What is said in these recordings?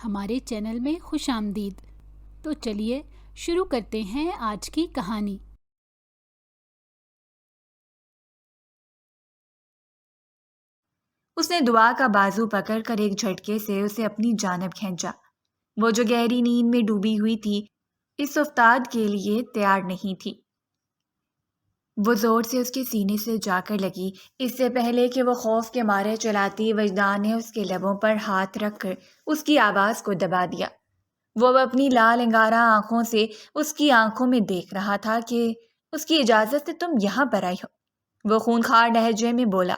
ہمارے چینل میں خوش آمدید۔ تو چلیے شروع کرتے ہیں آج کی کہانی۔ اس نے دعا کا بازو پکڑ کر ایک جھٹکے سے اسے اپنی جانب کھینچا۔ وہ جو گہری نیند میں ڈوبی ہوئی تھی اس افتاد کے لیے تیار نہیں تھی۔ وہ زور سے اس کے سینے سے جا کر لگی، اس سے پہلے کہ وہ خوف کے مارے چلاتی وجدان نے اس کے لبوں پر ہاتھ رکھ کر اس کی آواز کو دبا دیا۔ وہ اپنی لال انگارہ آنکھوں سے اس کی آنکھوں میں دیکھ رہا تھا کہ اس کی اجازت سے تم یہاں پر آئی ہو۔ وہ خونخوار لہجے میں بولا۔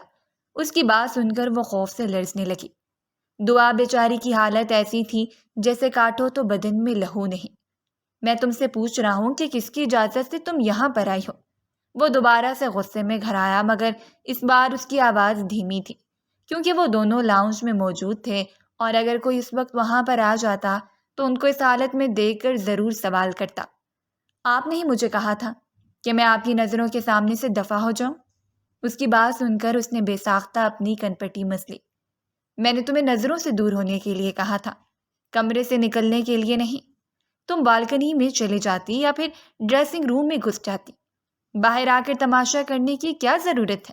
اس کی بات سن کر وہ خوف سے لرزنے لگی۔ دعا بیچاری کی حالت ایسی تھی جیسے کاٹو تو بدن میں لہو نہیں۔ میں تم سے پوچھ رہا ہوں کہ کس کی اجازت سے تم یہاں پر آئی ہو؟ وہ دوبارہ سے غصے میں گھرایا، مگر اس بار اس کی آواز دھیمی تھی کیونکہ وہ دونوں لاؤنج میں موجود تھے اور اگر کوئی اس وقت وہاں پر آ جاتا تو ان کو اس حالت میں دیکھ کر ضرور سوال کرتا۔ آپ نے ہی مجھے کہا تھا کہ میں آپ کی نظروں کے سامنے سے دفع ہو جاؤں۔ اس کی بات سن کر اس نے بے ساختہ اپنی کنپٹی مس لی۔ میں نے تمہیں نظروں سے دور ہونے کے لیے کہا تھا، کمرے سے نکلنے کے لیے نہیں۔ تم بالکنی میں چلے جاتی یا پھر ڈریسنگ روم میں گھس جاتی۔ باہر آ کر تماشا کرنے کی کیا ضرورت ہے؟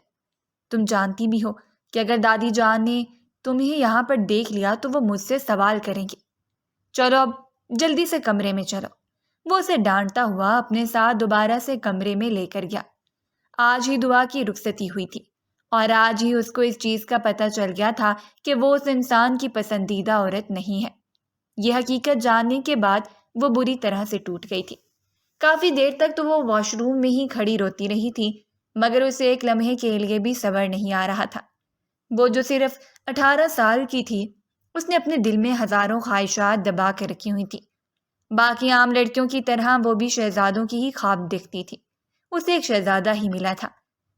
تم جانتی بھی ہو کہ اگر دادی جان نے تمہیں یہاں پر دیکھ لیا تو وہ مجھ سے سوال کریں گے۔ چلو اب جلدی سے کمرے میں چلو۔ وہ اسے ڈانٹتا ہوا اپنے ساتھ دوبارہ سے کمرے میں لے کر گیا۔ آج ہی دعا کی رخصتی ہوئی تھی اور آج ہی اس کو اس چیز کا پتہ چل گیا تھا کہ وہ اس انسان کی پسندیدہ عورت نہیں ہے۔ یہ حقیقت جاننے کے بعد وہ بری طرح سے ٹوٹ گئی تھی۔ کافی دیر تک تو وہ واش روم میں ہی کھڑی روتی رہی تھی، مگر اسے ایک لمحے کے لیے بھی صبر نہیں آ رہا تھا۔ وہ جو صرف 18 سال کی تھی، اس نے اپنے دل میں ہزاروں خواہشات دبا کے رکھی ہوئی تھی۔ باقی عام لڑکیوں کی طرح وہ بھی شہزادوں کی ہی خواب دیکھتی تھی۔ اسے ایک شہزادہ ہی ملا تھا،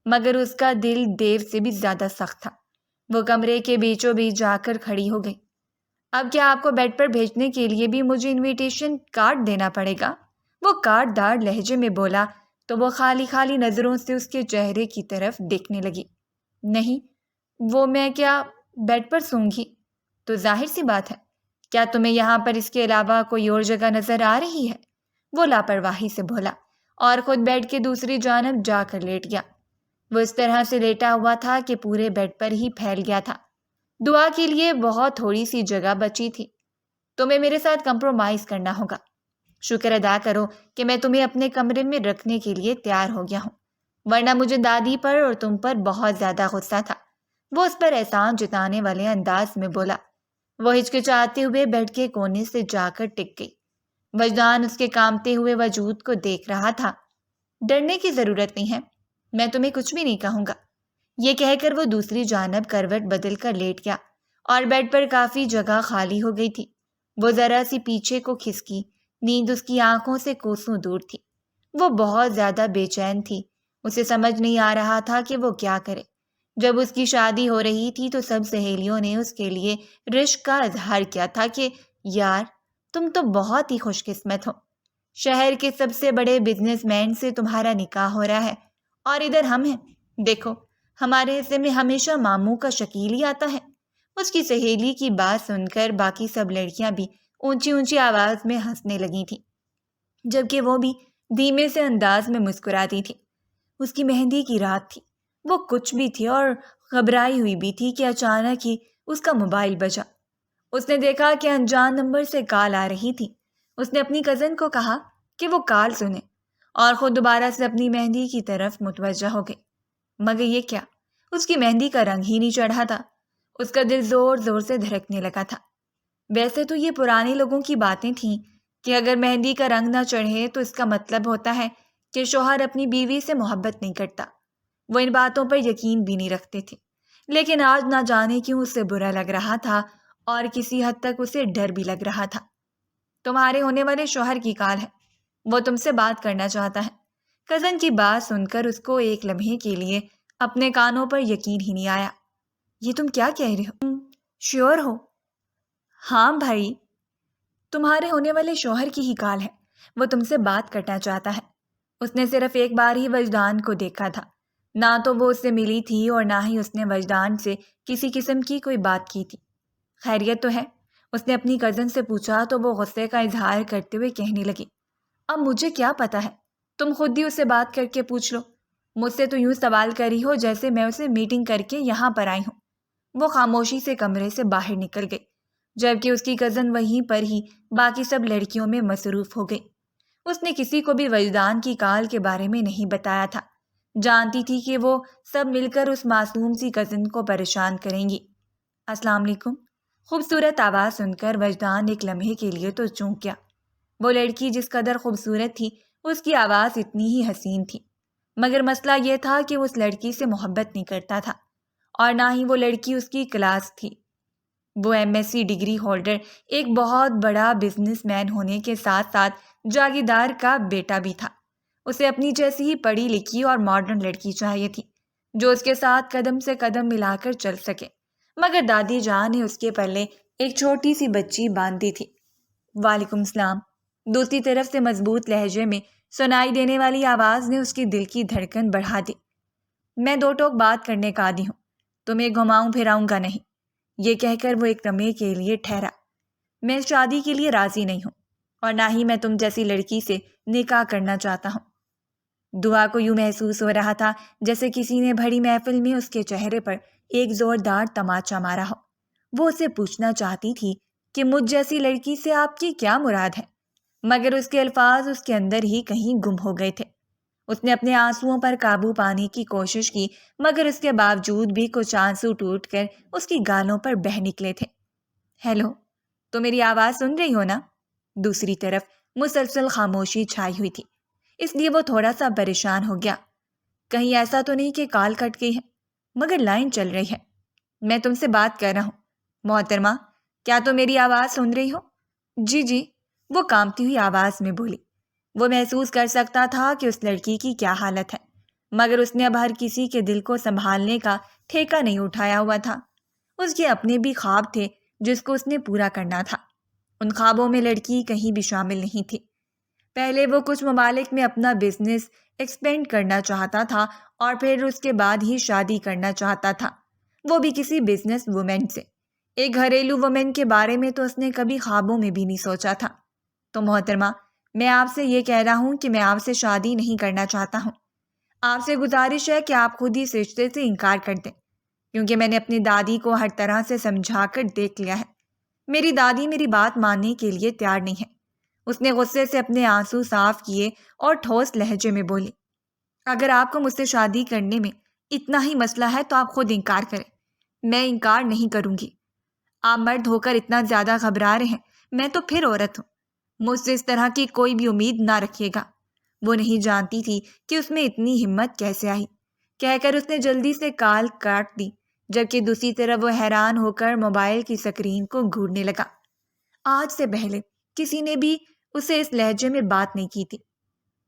مگر اس کا دل دیو سے بھی زیادہ سخت تھا۔ وہ کمرے کے بیچوں بیچ جا کر کھڑی ہو گئی۔ اب کیا آپ کو بیڈ پر بھیجنے کے لیے بھی مجھے انویٹیشن کارڈ دینا پڑے گا؟ وہ کارڈ دار لہجے میں بولا تو وہ خالی خالی نظروں سے اس کے چہرے کی طرف دیکھنے لگی۔ نہیں، وہ میں کیا بیڈ پر سوں گی؟ تو ظاہر سی بات ہے، کیا تمہیں یہاں پر اس کے علاوہ کوئی اور جگہ نظر آ رہی ہے؟ وہ لاپرواہی سے بولا اور خود بیڈ کے دوسری جانب جا کر لیٹ گیا۔ وہ اس طرح سے لیٹا ہوا تھا کہ پورے بیڈ پر ہی پھیل گیا تھا۔ دعا کے لیے بہت تھوڑی سی جگہ بچی تھی۔ تمہیں میرے ساتھ کمپرومائز کرنا ہوگا۔ شکر ادا کرو کہ میں تمہیں اپنے کمرے میں رکھنے کے لیے تیار ہو گیا ہوں، ورنہ مجھے دادی پر اور تم پر بہت زیادہ غصہ تھا۔ وہ اس پر احسان جتانے والے انداز میں بولا۔ وہ ہچکچاتے ہوئے بیڈ کے کونے سے جا کر ٹک گئی۔ وجدان اس کے کامتے ہوئے وجود کو دیکھ رہا تھا۔ ڈرنے کی ضرورت نہیں ہے، میں تمہیں کچھ بھی نہیں کہوں گا۔ یہ کہہ کر وہ دوسری جانب کروٹ بدل کر لیٹ گیا اور بیڈ پر کافی جگہ خالی ہو گئی تھی۔ وہ ذرا سی پیچھے کو کھسکی، نیند اس کی آنکھوں سے کوسوں دور تھی۔ وہ بہت زیادہ بے چین تھی، اسے سمجھ نہیں آ رہا تھا کہ وہ کیا کرے۔ جب اس کی شادی ہو رہی تھی تو سب سہیلیوں نے اس کے لیے رشک کا اظہار کیا تھا کہ یار تم تو بہت ہی خوش قسمت ہو، شہر کے سب سے بڑے بزنس مین سے تمہارا نکاح ہو رہا ہے اور ادھر ہم ہیں، دیکھو ہمارے حصے میں ہمیشہ ماموں کا شکیل ہی آتا ہے۔ اس کی سہیلی کی بات سن کر باقی سب لڑکیاں بھی اونچی اونچی آواز میں ہنسنے لگی تھیں، جبکہ وہ بھی دھیمے سے انداز میں مسکراتی تھی۔ اس کی مہندی کی رات تھی، وہ کچھ بھی تھی اور گھبرائی ہوئی بھی تھی کہ اچانک ہی اس کا موبائل بجا۔ اس نے دیکھا کہ انجان نمبر سے کال آ رہی تھی۔ اس نے اپنی کزن کو کہا کہ وہ کال سنے اور خود دوبارہ سے اپنی مہندی کی طرف متوجہ ہو گئی، مگر یہ کیا، اس کی مہندی کا رنگ ہی نہیں چڑھا تھا۔ اس کا دل زور زور سے دھڑکنے لگا تھا۔ ویسے تو یہ پرانے لوگوں کی باتیں تھیں کہ اگر مہندی کا رنگ نہ چڑھے تو اس کا مطلب ہوتا ہے کہ شوہر اپنی بیوی سے محبت نہیں کرتا۔ وہ ان باتوں پر یقین بھی نہیں رکھتے تھے، لیکن آج نہ جانے کیوں اسے برا لگ رہا تھا اور کسی حد تک اسے ڈر بھی لگ رہا تھا۔ تمہارے ہونے والے شوہر کی کال ہے، وہ تم سے بات کرنا چاہتا ہے۔ کزن کی بات سن کر اس کو ایک لمحے کے لیے اپنے کانوں پر یقین ہی نہیں آیا۔ یہ تم کیا کہہ رہے ہو؟ تم شیور ہو؟ ہاں بھائی، تمہارے ہونے والے شوہر کی ہی کال ہے، وہ تم سے بات کرنا چاہتا ہے۔ اس نے صرف ایک بار ہی وجدان کو دیکھا تھا، نہ تو وہ اس سے ملی تھی اور نہ ہی اس نے وجدان سے کسی قسم کی کوئی بات کی تھی۔ خیریت تو ہے؟ اس نے اپنی کزن سے پوچھا تو وہ غصے کا اظہار کرتے ہوئے کہنے لگی، اب مجھے کیا پتا ہے، تم خود ہی اس سے بات کر کے پوچھ لو۔ مجھ سے تو یوں سوال کری ہو جیسے میں اسے میٹنگ کر کے یہاں پر آئی ہوں۔ وہ خاموشی سے کمرے سے باہر نکل گئی، جبکہ اس کی کزن وہیں پر ہی باقی سب لڑکیوں میں مصروف ہو گئی۔ اس نے کسی کو بھی وجدان کی کال کے بارے میں نہیں بتایا تھا، جانتی تھی کہ وہ سب مل کر اس معصوم سی کزن کو پریشان کریں گی۔ السلام علیکم۔ خوبصورت آواز سن کر وجدان ایک لمحے کے لیے تو چونک گیا۔ وہ لڑکی جس قدر خوبصورت تھی، اس کی آواز اتنی ہی حسین تھی، مگر مسئلہ یہ تھا کہ وہ اس لڑکی سے محبت نہیں کرتا تھا، اور نہ ہی وہ لڑکی اس کی کلاس تھی۔ وہ MSc ڈگری ہولڈر، ایک بہت بڑا بزنس مین ہونے کے ساتھ ساتھ جاگیردار کا بیٹا بھی تھا۔ اسے اپنی جیسی ہی پڑھی لکھی اور ماڈرن لڑکی چاہیے تھی، جو اس کے ساتھ قدم سے قدم ملا کر چل سکے، مگر دادی جان نے اس کے پلے ایک چھوٹی سی بچی باندھ دی تھی۔ وعلیکم السلام۔ دوسری طرف سے مضبوط لہجے میں سنائی دینے والی آواز نے اس کی دل کی دھڑکن بڑھا دی۔ میں دو ٹوک بات کرنے کا عادی ہوں، تمہیں گھماؤں پھراؤں گا نہیں۔ یہ کہہ کر وہ ایک لمحے کے لیے ٹھہرا۔ میں شادی کے لیے راضی نہیں ہوں، اور نہ ہی میں تم جیسی لڑکی سے نکاح کرنا چاہتا ہوں۔ دعا کو یوں محسوس ہو رہا تھا جیسے کسی نے بڑی محفل میں اس کے چہرے پر ایک زوردار تماچا مارا ہو۔ وہ اسے پوچھنا چاہتی تھی کہ مجھ جیسی لڑکی سے آپ کی کیا مراد ہے، مگر اس کے الفاظ اس کے اندر ہی کہیں گم ہو گئے تھے۔ اس نے اپنے آنسوؤں پر قابو پانے کی کوشش کی، مگر اس کے باوجود بھی کچھ آنسو ٹوٹ کر اس کی گالوں پر بہہ نکلے تھے۔ ہیلو، تو میری آواز سن رہی ہو نا؟ دوسری طرف مسلسل خاموشی چھائی ہوئی تھی، اس لیے وہ تھوڑا سا پریشان ہو گیا۔ کہیں ایسا تو نہیں کہ کال کٹ گئی ہے؟ مگر لائن چل رہی ہے، میں تم سے بات کر رہا ہوں۔ محترمہ، کیا تم میری آواز سن رہی ہو؟ جی جی، وہ کانپتی ہوئی آواز میں بولی۔ وہ محسوس کر سکتا تھا کہ اس لڑکی کی کیا حالت ہے، مگر اس نے اب ہر کسی کے دل کو سنبھالنے کا ٹھیکہ نہیں اٹھایا ہوا تھا۔ اس کے اپنے بھی خواب تھے جس کو اس نے پورا کرنا تھا۔ ان خوابوں میں لڑکی کہیں بھی شامل نہیں تھی۔ پہلے وہ کچھ ممالک میں اپنا بزنس ایکسپینڈ کرنا چاہتا تھا، اور پھر اس کے بعد ہی شادی کرنا چاہتا تھا، وہ بھی کسی بزنس وومن سے۔ ایک گھریلو وومن کے بارے میں تو اس نے کبھی خوابوں میں بھی نہیں سوچا تھا۔ تو محترمہ، میں آپ سے یہ کہہ رہا ہوں کہ میں آپ سے شادی نہیں کرنا چاہتا ہوں۔ آپ سے گزارش ہے کہ آپ خود ہی اس رشتے سے انکار کر دیں، کیونکہ میں نے اپنی دادی کو ہر طرح سے سمجھا کر دیکھ لیا ہے۔ میری دادی میری بات ماننے کے لیے تیار نہیں ہے۔ اس نے غصے سے اپنے آنسو صاف کیے اور ٹھوس لہجے میں بولی، اگر آپ کو مجھ سے شادی کرنے میں اتنا ہی مسئلہ ہے تو آپ خود انکار کریں، میں انکار نہیں کروں گی۔ آپ مرد ہو کر اتنا زیادہ گھبرا رہے ہیں، میں تو پھر عورت ہوں، مجھ سے اس طرح کی کوئی بھی امید نہ رکھیے گا۔ وہ نہیں جانتی تھی کہ اس میں اتنی ہمت کیسے آئی۔ کہہ کر اس نے جلدی سے کال کاٹ دی، جبکہ دوسری طرف وہ حیران ہو کر موبائل کی سکرین کو گھورنے لگا۔ آج سے پہلے کسی نے بھی اسے اس لہجے میں بات نہیں کی تھی۔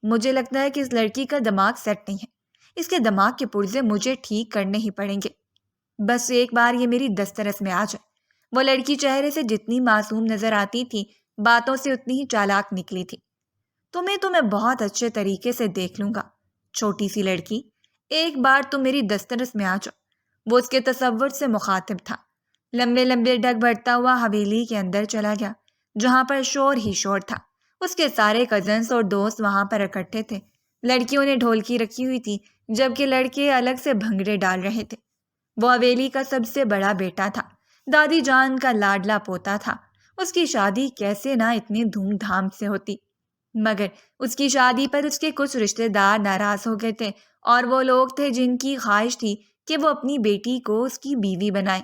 مجھے لگتا ہے کہ اس لڑکی کا دماغ سیٹ نہیں ہے، اس کے دماغ کے پرزے مجھے ٹھیک کرنے ہی پڑیں گے، بس ایک بار یہ میری دسترس میں آ جائے۔ وہ لڑکی چہرے سے جتنی معصوم نظر آتی تھی، باتوں سے اتنی ہی چالاک نکلی تھی۔ تمہیں تو میں بہت اچھے طریقے سے دیکھ لوں گا، چھوٹی سی لڑکی، ایک بار تم میری دسترس میں آ جاؤ۔ وہ اس کے تصور سے مخاطب تھا۔ لمبے لمبے ڈگ بھرتا ہوا حویلی کے اندر چلا گیا، جہاں پر شور ہی شور تھا۔ اس کے سارے کزنس اور دوست وہاں پر اکٹھے تھے۔ لڑکیوں نے ڈھولکی رکھی ہوئی تھی، جبکہ لڑکے الگ سے بھنگڑے ڈال رہے تھے۔ وہ حویلی کا سب سے بڑا بیٹا تھا، دادی جان کا لاڈلا پوتا تھا۔ اس کی شادی کیسے نہ اتنی دھوم دھام سے ہوتی، مگر اس کی شادی پر اس کے کچھ رشتہ دار ناراض ہو گئے تھے، اور وہ لوگ تھے جن کی خواہش تھی کہ وہ اپنی بیٹی کو اس کی بیوی بنائے۔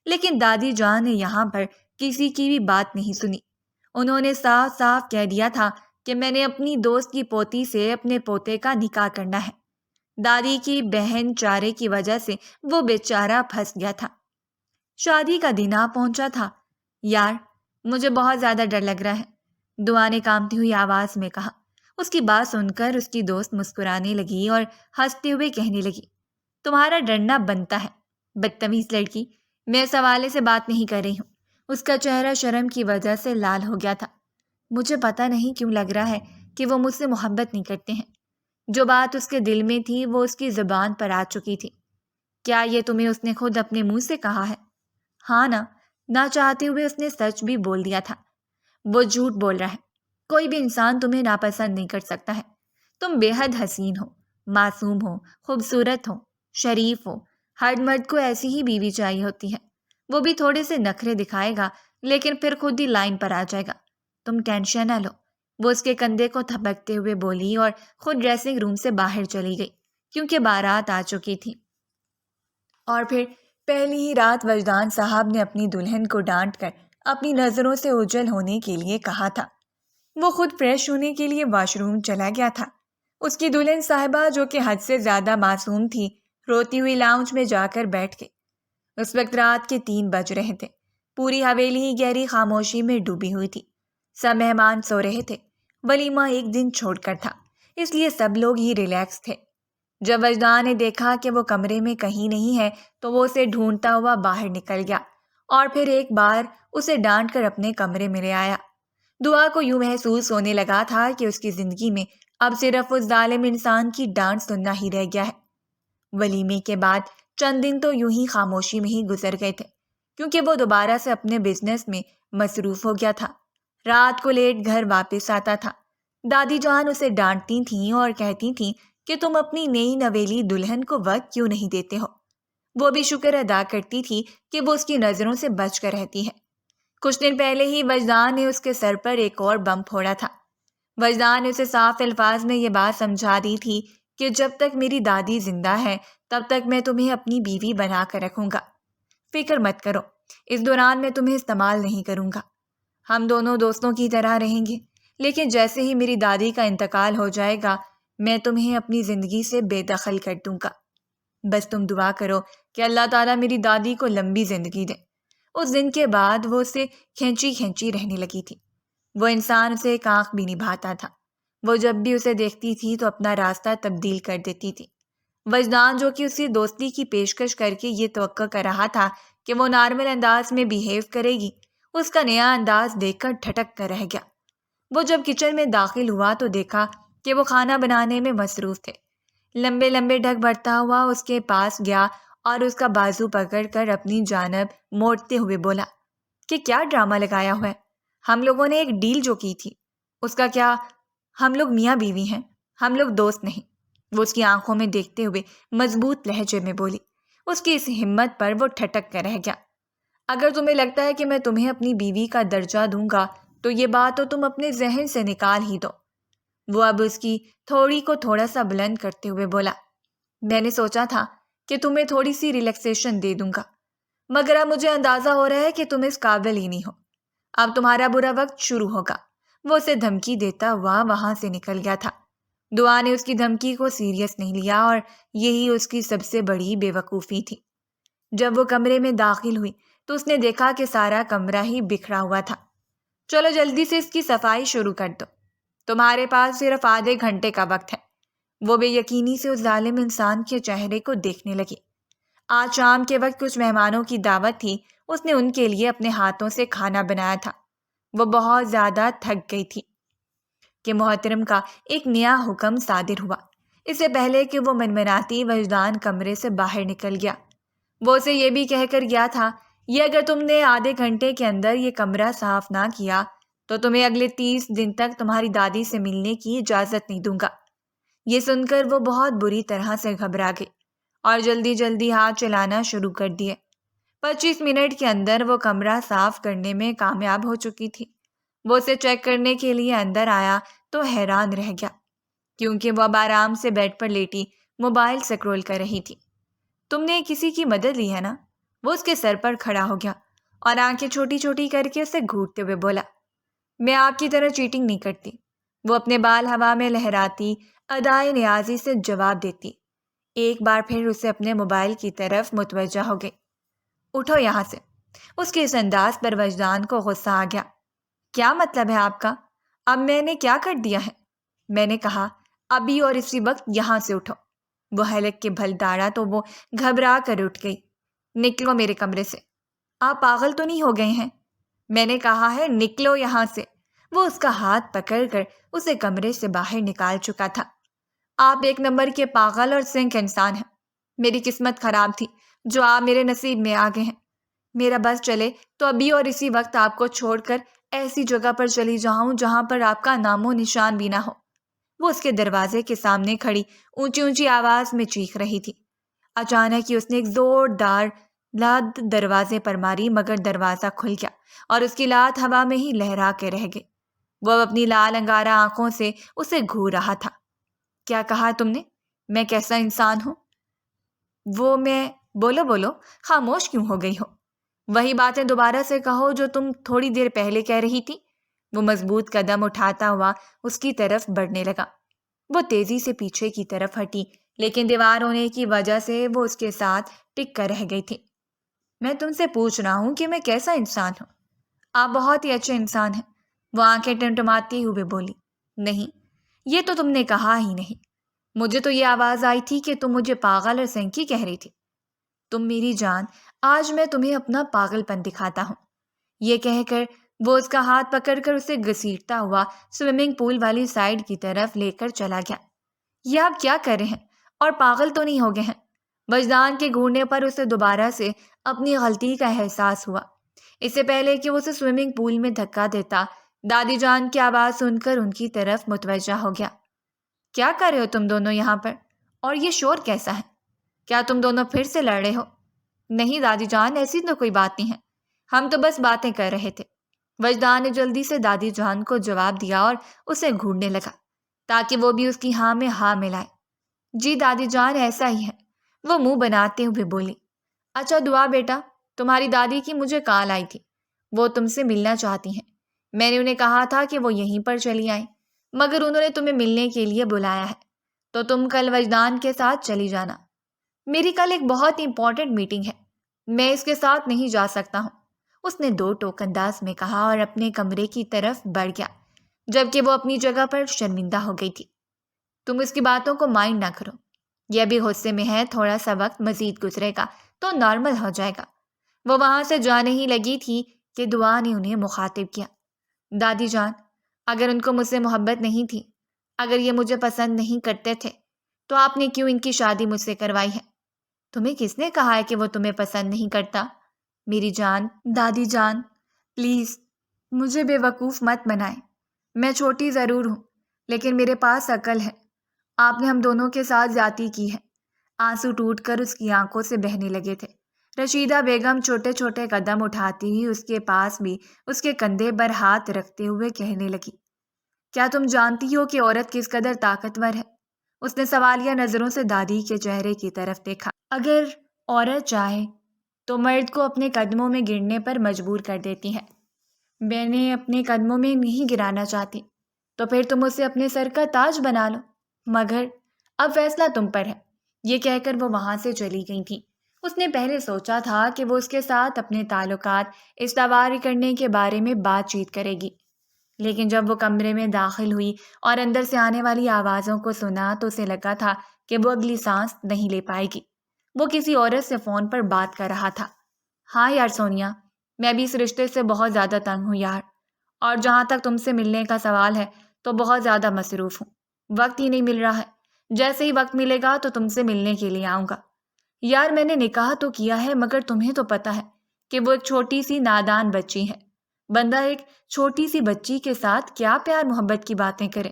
لیکن دادی جان نے یہاں پر کسی کی بھی بات نہیں سنی۔ انہوں نے صاف صاف کہہ دیا تھا کہ میں نے اپنی دوست کی پوتی سے اپنے پوتے کا نکاح کرنا ہے۔ دادی کی بہن چارے کی وجہ سے وہ بیچارہ پھنس گیا تھا۔ شادی کا دن آ پہنچا تھا۔ یار، مجھے بہت زیادہ ڈر لگ رہا ہے، دعا نے کانپتی ہوئی آواز میں کہا۔ اس کی بات سن کر اس کی دوست مسکرانے لگی اور ہنستے ہوئے کہنے لگی، تمہارا ڈرنا بنتا ہے، بدتمیز لڑکی، میں اس حوالے سے بات نہیں کر رہی ہوں۔ اس کا چہرہ شرم کی وجہ سے لال ہو گیا تھا۔ مجھے پتہ نہیں کیوں لگ رہا ہے کہ وہ مجھ سے محبت نہیں کرتے ہیں۔ جو بات اس کے دل میں تھی وہ اس کی زبان پر آ چکی تھی۔ کیا یہ تمہیں اس نے خود اپنے منہ سے کہا ہے؟ ہاں نا، نہ چاہتے ہوئے اس نے سچ بھی بول دیا تھا۔ وہ جھوٹ بول رہا ہے۔ کوئی بھی انسان تمہیں ناپسند نہیں کر سکتا ہے۔ تم بے حد حسین ہو، معصوم ہو، خوبصورت ہو، شریف ہو۔ ہر مرد کو ایسی ہی بیوی چاہیے ہوتی ہے۔ وہ بھی تھوڑے سے نخرے دکھائے گا لیکن پھر خود ہی لائن پر آ جائے گا۔ تم ٹینشن نہ لو۔ وہ اس کے کندھے کو تھپکتے ہوئے بولی اور خود ڈریسنگ روم سے باہر چلی گئی کیونکہ بارات آ چکی تھی۔ اور پھر پہلی ہی رات وجدان صاحب نے اپنی دلہن کو ڈانٹ کر اپنی نظروں سے اوجھل ہونے کے لیے کہا تھا۔ وہ خود فریش ہونے کے لیے واش روم چلا گیا تھا۔ اس کی دلہن صاحبہ جو کہ حد سے زیادہ معصوم تھی، روتی ہوئی لاؤنج میں جا کر بیٹھ گئی۔ اس وقت رات کے 3 بج رہے تھے۔ پوری حویلی ہی گہری خاموشی میں ڈوبی ہوئی تھی۔ سب مہمان سو رہے تھے۔ ولیمہ ایک دن چھوڑ کر تھا، اس لیے سب لوگ ہی ریلیکس تھے۔ جب وجدان نے دیکھا کہ وہ کمرے میں کہیں نہیں ہے تو وہ اسے ڈھونڈتا ہوا باہر نکل گیا اور پھر ایک بار اسے ڈانٹ کر اپنے کمرے میں لے آیا۔ دعا کو یوں محسوس ہونے لگا تھا کہ اس کی زندگی میں اب صرف اس ظالم انسان کی ڈانٹ سننا ہی رہ گیا ہے۔ ولیمے کے بعد چند دن تو یوں ہی خاموشی میں ہی گزر گئے تھے کیونکہ وہ دوبارہ سے اپنے بزنس میں مصروف ہو گیا تھا۔ رات کو لیٹ گھر واپس آتا تھا۔ دادی جان اسے ڈانٹتی تھیں اور کہتی تھیں کہ تم اپنی نئی نویلی دلہن کو وقت کیوں نہیں دیتے ہو۔ وہ بھی شکر ادا کرتی تھی کہ وہ اس کی نظروں سے بچ کر رہتی ہے۔ کچھ دن پہلے ہی وجدان نے اس کے سر پر ایک اور بم پھوڑا تھا۔ وجدان نے اسے صاف الفاظ میں یہ بات سمجھا دی تھی کہ جب تک میری دادی زندہ ہے تب تک میں تمہیں اپنی بیوی بنا کر رکھوں گا۔ فکر مت کرو، اس دوران میں تمہیں استعمال نہیں کروں گا۔ ہم دونوں دوستوں کی طرح رہیں گے، لیکن جیسے ہی میری دادی کا انتقال ہو جائے گا میں تمہیں اپنی زندگی سے بے دخل کر دوں گا۔ بس تم دعا کرو کہ اللہ تعالیٰ میری دادی کو لمبی زندگی دے۔ اس دن کے بعد وہ اسے کھینچی کھینچی رہنے لگی تھی۔ وہ انسان اسے ایک آنکھ بھی نبھاتا تھا۔ وہ جب بھی اسے دیکھتی تھی تو اپنا راستہ تبدیل کر دیتی تھی۔ وجدان جو کہ اسی دوستی کی پیشکش کر کے یہ توقع کر رہا تھا کہ وہ نارمل انداز میں بیہیو کرے گی، اس کا نیا انداز دیکھ کر ٹھٹک کر رہ گیا۔ وہ جب کچن میں داخل ہوا تو دیکھا کہ وہ کھانا بنانے میں مصروف تھے۔ لمبے لمبے ڈھک بھرتا ہوا اس کے پاس گیا اور اس کا بازو پکڑ کر اپنی جانب موڑتے ہوئے بولا کہ کیا ڈرامہ لگایا ہوا ہے؟ ہم لوگوں نے ایک ڈیل جو کی تھی، اس کا کیا؟ ہم لوگ میاں بیوی ہیں، ہم لوگ دوست نہیں۔ وہ اس کی آنکھوں میں دیکھتے ہوئے مضبوط لہجے میں بولی۔ اس کی اس ہمت پر وہ ٹھٹک کر رہ گیا۔ اگر تمہیں لگتا ہے کہ میں تمہیں اپنی بیوی کا درجہ دوں گا تو یہ بات تو تم اپنے ذہن سے نکال ہی دو۔ وہ اب اس کی تھوڑی کو تھوڑا سا بلند کرتے ہوئے بولا، میں نے سوچا تھا کہ تمہیں تھوڑی سی ریلیکسیشن دے دوں گا، مگر اب مجھے اندازہ ہو رہا ہے کہ تم اس قابل ہی نہیں ہو۔ اب تمہارا برا وقت شروع ہوگا۔ وہ اسے دھمکی دیتا ہوا وہاں سے نکل گیا تھا۔ دعا نے اس کی دھمکی کو سیریس نہیں لیا اور یہی اس کی سب سے بڑی بے وقوفی تھی۔ جب وہ کمرے میں داخل ہوئی تو اس نے دیکھا کہ سارا کمرہ ہی بکھرا ہوا تھا۔ چلو جلدی سے اس کی صفائی شروع کر دو، تمہارے پاس صرف آدھے گھنٹے کا وقت ہے۔ وہ بے یقینی سے اس ظالم انسان کے چہرے کو دیکھنے لگی۔ آج شام کے وقت کچھ مہمانوں کی دعوت تھی، اس نے ان کے لیے اپنے ہاتھوں سے کھانا بنایا تھا۔ وہ بہت زیادہ تھک گئی تھی کہ محترم کا ایک نیا حکم صادر ہوا۔ اس سے پہلے کہ وہ منمناتی وجدان کمرے سے باہر نکل گیا۔ وہ اسے یہ بھی کہہ کر گیا تھا، یہ اگر تم نے آدھے گھنٹے کے اندر یہ کمرہ صاف نہ کیا تو تمہیں اگلے 30 دن تک تمہاری دادی سے ملنے کی اجازت نہیں دوں گا۔ یہ سن کر وہ بہت بری طرح سے گھبرا گئی اور جلدی جلدی ہاتھ چلانا شروع کر دیے۔ 25 منٹ کے اندر وہ کمرہ صاف کرنے میں کامیاب ہو چکی تھی۔ وہ اسے چیک کرنے کے لیے اندر آیا تو حیران رہ گیا کیونکہ وہ اب آرام سے بیڈ پر لیٹی موبائل سکرول کر رہی تھی۔ تم نے کسی کی مدد لی ہے نا؟ وہ اس کے سر پر کھڑا ہو گیا اور آنکھیں چھوٹی چھوٹی کر کے اسے گھورتے ہوئے بولا، میں آپ کی طرح چیٹنگ نہیں کرتی۔ وہ اپنے بال ہوا میں لہراتی ادائے نیازی سے جواب دیتی، ایک بار پھر اسے اپنے موبائل کی طرف متوجہ ہو گئی۔ اٹھو یہاں سے۔ اس کے اس انداز پر وجدان کو غصہ آ گیا۔ کیا مطلب ہے آپ کا؟ اب میں نے کیا کر دیا ہے؟ میں نے کہا ابھی اور اسی وقت یہاں سے اٹھو۔ وہ حلق کے بھل داڑا تو وہ گھبرا کر اٹھ گئی۔ نکلو میرے کمرے سے۔ آپ پاگل تو نہیں ہو گئے ہیں؟ میں نے کہا ہے نکلو یہاں سے۔ وہ اس کا ہاتھ پکڑ کر اسے کمرے سے باہر نکال چکا تھا۔ آپ ایک نمبر کے پاگل اور سنک انسان ہیں۔ میری قسمت خراب تھی جو آپ میرے نصیب میں آ گئے ہیں۔ میرا بس چلے تو ابھی اور اسی وقت آپ کو چھوڑ کر ایسی جگہ پر چلی جاؤں جہاں پر آپ کا نام و نشان بھی نہ ہو۔ وہ اس کے دروازے کے سامنے کھڑی اونچی اونچی آواز میں چیخ رہی تھی۔ اچانک ہی اس نے ایک زوردار لات دروازے پر ماری، مگر دروازہ کھل گیا اور اس کی لات ہوا میں ہی لہرا کے رہ گئی۔ وہ اب اپنی لال انگارہ آنکھوں سے اسے گھور رہا تھا۔ کیا کہا تم نے؟ میں کیسا انسان ہوں؟ وہ میں بولو بولو، خاموش کیوں ہو گئی ہو؟ وہی باتیں دوبارہ سے کہو جو تم تھوڑی دیر پہلے کہہ رہی تھی۔ وہ مضبوط قدم اٹھاتا ہوا اس کی طرف بڑھنے لگا۔ وہ تیزی سے پیچھے کی طرف ہٹی، لیکن دیوار ہونے کی وجہ سے وہ اس کے ساتھ ٹک کر رہ گئی تھی۔ میں تم سے پوچھ رہا ہوں کہ میں کیسا انسان ہوں؟ آپ بہت ہی اچھے انسان ہیں، وہ آنکھیں ٹمٹماتی ہوئے بولی۔ نہیں، یہ تو تم نے کہا ہی نہیں۔ مجھے تو یہ آواز آئی تھی کہ تم مجھے پاگل اور سینکی کہہ رہی تھی۔ تم میری جان، آج میں تمہیں اپنا پاگل پن دکھاتا ہوں۔ یہ کہہ کر وہ اس کا ہاتھ پکڑ کر اسے گھسیٹتا ہوا سوئمنگ پول والی سائڈ کی طرف لے کر چلا گیا۔ یہ آپ کیا کر رہے ہیں؟ اور پاگل تو نہیں ہو گئے ہیں؟ وجدان کے گھورنے پر اسے دوبارہ سے اپنی غلطی کا احساس ہوا۔ اس سے پہلے کہ وہ اسے سوئمنگ پول میں دھکا دیتا، دادی جان کی آواز سن کر ان کی طرف متوجہ ہو گیا۔ کیا کر رہے ہو تم دونوں یہاں پر؟ اور یہ شور کیسا ہے؟ کیا تم دونوں پھر سے لڑ رہے ہو؟ نہیں دادی جان، ایسی تو کوئی بات نہیں ہے، ہم تو بس باتیں کر رہے تھے۔ وجدان نے جلدی سے دادی جان کو جواب دیا اور اسے گھورنے لگا تاکہ وہ بھی اس کی ہاں میں ہاں ملائے۔ جی دادی جان، ایسا ہی ہے، وہ منہ بناتے ہوئے بولی۔ اچھا دعا بیٹا، تمہاری دادی کی مجھے کال آئی تھی، وہ تم سے ملنا چاہتی ہیں۔ میں نے انہیں کہا تھا کہ وہ یہیں پر چلی آئیں، مگر انہوں نے تمہیں ملنے کے لیے بلایا ہے، تو تم کل وجدان کے ساتھ چلی جانا۔ میری کل ایک بہت امپورٹنٹ میٹنگ ہے، میں اس کے ساتھ نہیں جا سکتا ہوں، اس نے دو ٹوک انداز میں کہا اور اپنے کمرے کی طرف بڑھ گیا، جبکہ وہ اپنی جگہ پر شرمندہ ہو گئی تھی۔ تم اس کی باتوں کو مائنڈ نہ کرو، یہ ابھی غصے میں ہے، تھوڑا سا وقت مزید گزرے گا تو نارمل ہو جائے گا۔ وہ وہاں سے جانے ہی لگی تھی کہ دعا نے انہیں مخاطب کیا۔ دادی جان، اگر ان کو مجھ سے محبت نہیں تھی، اگر یہ مجھے پسند نہیں کرتے تھے، تو آپ نے کیوں ان کی شادی مجھ سے کروائی ہے؟ تمہیں کس نے کہا ہے کہ وہ تمہیں پسند نہیں کرتا؟ میری جان، دادی جان، پلیز مجھے بے وقوف مت بنائیں، میں چھوٹی ضرور ہوں لیکن میرے پاس عقل ہے۔ آپ نے ہم دونوں کے ساتھ زیادتی کی ہے۔ آنسو ٹوٹ کر اس کی آنکھوں سے بہنے لگے تھے۔ رشیدہ بیگم چھوٹے چھوٹے قدم اٹھاتی ہی اس کے پاس بھی اس کے کندھے پر ہاتھ رکھتے ہوئے کہنے لگی، کیا تم جانتی ہو کہ عورت کس قدر طاقتور ہے؟ اس نے سوالیہ نظروں سے دادی کے چہرے کی طرف دیکھا۔ اگر عورت چاہے تو مرد کو اپنے قدموں میں گرنے پر مجبور کر دیتی ہے۔ میں نے اپنے قدموں میں نہیں گرانا چاہتی، تو پھر تم اسے اپنے سر کا تاج بنا لو، مگر اب فیصلہ تم پر ہے۔ یہ کہہ کر وہ وہاں سے چلی گئی تھی۔ اس نے پہلے سوچا تھا کہ وہ اس کے ساتھ اپنے تعلقات استوار کرنے کے بارے میں بات چیت کرے گی، لیکن جب وہ کمرے میں داخل ہوئی اور اندر سے آنے والی آوازوں کو سنا تو اسے لگا تھا کہ وہ اگلی سانس نہیں لے پائے گی۔ وہ کسی عورت سے فون پر بات کر رہا تھا۔ ہاں یار سونیا، میں بھی اس رشتے سے بہت زیادہ تنگ ہوں یار، اور جہاں تک تم سے ملنے کا سوال ہے تو بہت زیادہ مصروف ہوں، وقت ہی نہیں مل رہا ہے۔ جیسے ہی وقت ملے گا تو تم سے ملنے کے لیے آؤں گا۔ یار میں نے نکاح تو کیا ہے، مگر تمہیں تو پتہ ہے کہ وہ ایک چھوٹی سی نادان بچی ہے۔ بندہ ایک چھوٹی سی بچی کے ساتھ کیا پیار محبت کی باتیں کرے؟